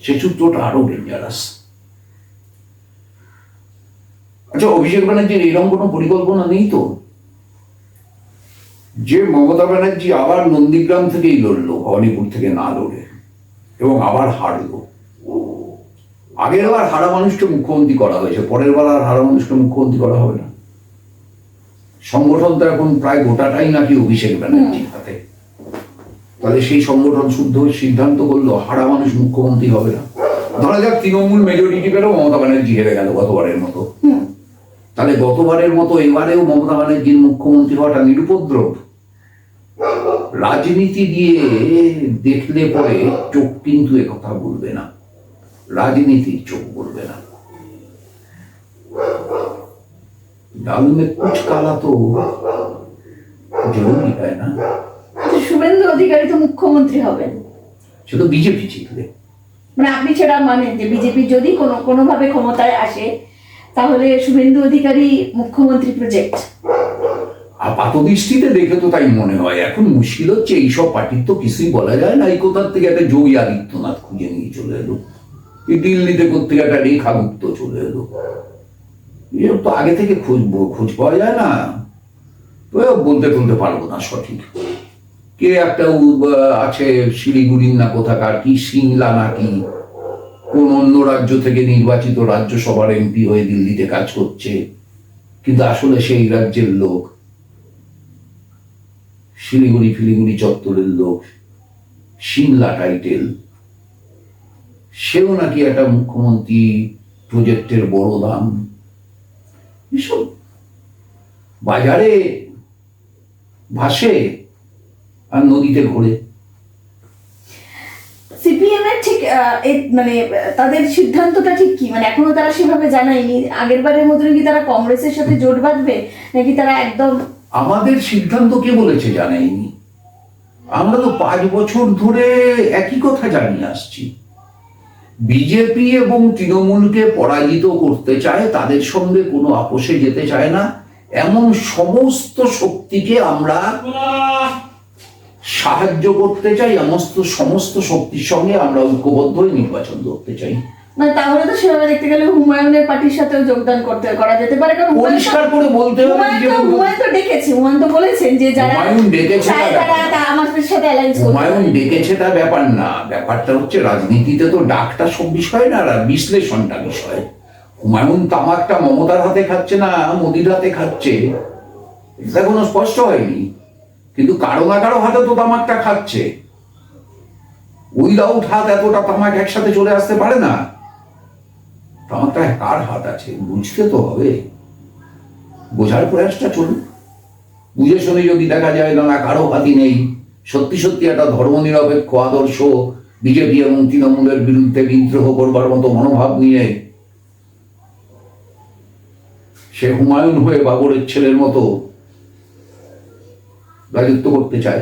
সে সূত্রটা আরো ডেঞ্জারাস। আচ্ছা, অভিষেক ব্যানার্জির এরকম কোনো পরিকল্পনা নেই তো যে মমতা ব্যানার্জি আবার নন্দীগ্রাম থেকেই লড়লো, ভবানীপুর থেকে না লড়ে, এবং আবার হারলো? আগের বার হারা মানুষকে মুখ্যমন্ত্রী করা হয়েছে, পরের বার আর হারা মানুষকে মুখ্যমন্ত্রী করা হবে না। সংগঠন তো এখন প্রায় গোটাটাই নাকি অভিষেক ব্যানার্জির হাতে। তাহলে সেই সংগঠন শুদ্ধ সিদ্ধান্ত করলো হারা মানুষ মুখ্যমন্ত্রী হবে না। ধরা যাক তৃণমূল মেজরিটি পেলেও মমতা ব্যানার্জি হেরে গেল গতবারের মতো, তাহলে গতবারের মতো এবারেও মমতা ব্যানার্জির মুখ্যমন্ত্রী হওয়াটা নিরুপদ্রব। রাজনীতি দিয়ে দেখলে পরে চোখ কিন্তু একথা বলবে না, রাজনীতির চোখ বলবে না। ডাল মে কুছ কালা তো জরুরি, তাই না? শুভেন্দু অধিকারী তো মুখ্যমন্ত্রী হবেন, সে তো বিজেপি জিতলে। মানে আপনি সেটা মানেন যে বিজেপি যদি কোনোভাবে ক্ষমতায় আসে তাহলে শুভেন্দু অধিকারী মুখ্যমন্ত্রী প্রজেক্ট? আপাত দৃষ্টিতে দেখে তো তাই মনে হয়। এখন মুশকিল হচ্ছে এইসব পার্টির তো কিছুই বলা যায় না। এই কোথার থেকে একটা যোগী আদিত্যনাথ খুঁজে নিয়ে চলে এলো, এই দিল্লিতে কোথেকে একটা রেখা গুপ্ত চলে এলো। এর তো আগে থেকে খোঁজ পাওয়া যায় না, বলতে পারবো না সঠিক। কে একটা আছে শিলিগুড়ির না কোথাকার, কি সিংলা নাকি কোন অন্য রাজ্য থেকে নির্বাচিত রাজ্যসভার এমপি হয়ে দিল্লিতে কাজ করছে, কিন্তু আসলে সেই রাজ্যের লোক, শিলিগুড়ি চত্বরের লোক, সিমলা টাইটেল। সেও নাকি একটা মুখ্যমন্ত্রী প্রজেক্টের বড় দাম। এসব বাজারে ভাসে আর নদীতে ঘোরে। সিপিএম এর ঠিক মানে তাদের সিদ্ধান্তটা ঠিক কি? মানে এখনো তারা সেভাবে জানায়নি। আগের বারের মতন কি তারা কংগ্রেসের সাথে জোট বাঁধবে, নাকি তারা একদম? আমাদের সিদ্ধান্ত কে বলেছে জানাইনি? আমরা তো 5 বছর ধরে একই কথা জানিয়ে আসছি। বিজেপি এবং তৃণমূলকে পরাজিত করতে চায়, তাদের সঙ্গে কোনো আপোষে যেতে চায় না, এমন সমস্ত শক্তিকে আমরা সাহায্য করতে চাই, সমস্ত শক্তির সঙ্গে আমরা ঐক্যবদ্ধ হয়ে নির্বাচন করতে চাই। মানে তাহলে তো সেভাবে দেখতে গেলে হুমায়ুনের পার্টির সাথেও যোগদান করা যেতে পারে, কারণ পরিষ্কার করে বলতে হবে যে হুমায়ুন তো ডেকেছে, হুমায়ুন তো বলেছেন যে যারা হুমায়ুন ডেকেছে, তারা আমার বিজেপির সাথে অ্যালায়েন্স করতে হুমায়ুন পারে। ডেকেছে তা ব্যাপার না, ব্যাপারটা হচ্ছে রাজনীতিতে তো ডাকটা সব বিষয় না, বিশ্লেষণটা বিষয়। হুমায়ুন তামাকটা মমতার হাতে খাচ্ছে না মোদির হাতে খাচ্ছে, এটা কোনো স্পষ্ট হয়নি, কিন্তু কারো না কারো হাতে তো তামাকটা খাচ্ছে। উইদাউট হাত এতটা তামাক একসাথে চলে আসতে পারে না। তামাকটা কার হাত আছে বুঝতে তো হবে, বোঝার প্রয়াসটা চলুন। বুঝে শুনে যদি দেখা যায় না কারো হাতই নেই, সত্যি সত্যি একটা ধর্মনিরপেক্ষ আদর্শ বিজেপি এবং তৃণমূলের বিরুদ্ধে বিদ্রোহ করবার মতো মনোভাব নিয়ে সে হুমায়ুন হয়ে বাবরের ছেলের মতো রাজত্ব করতে চায়,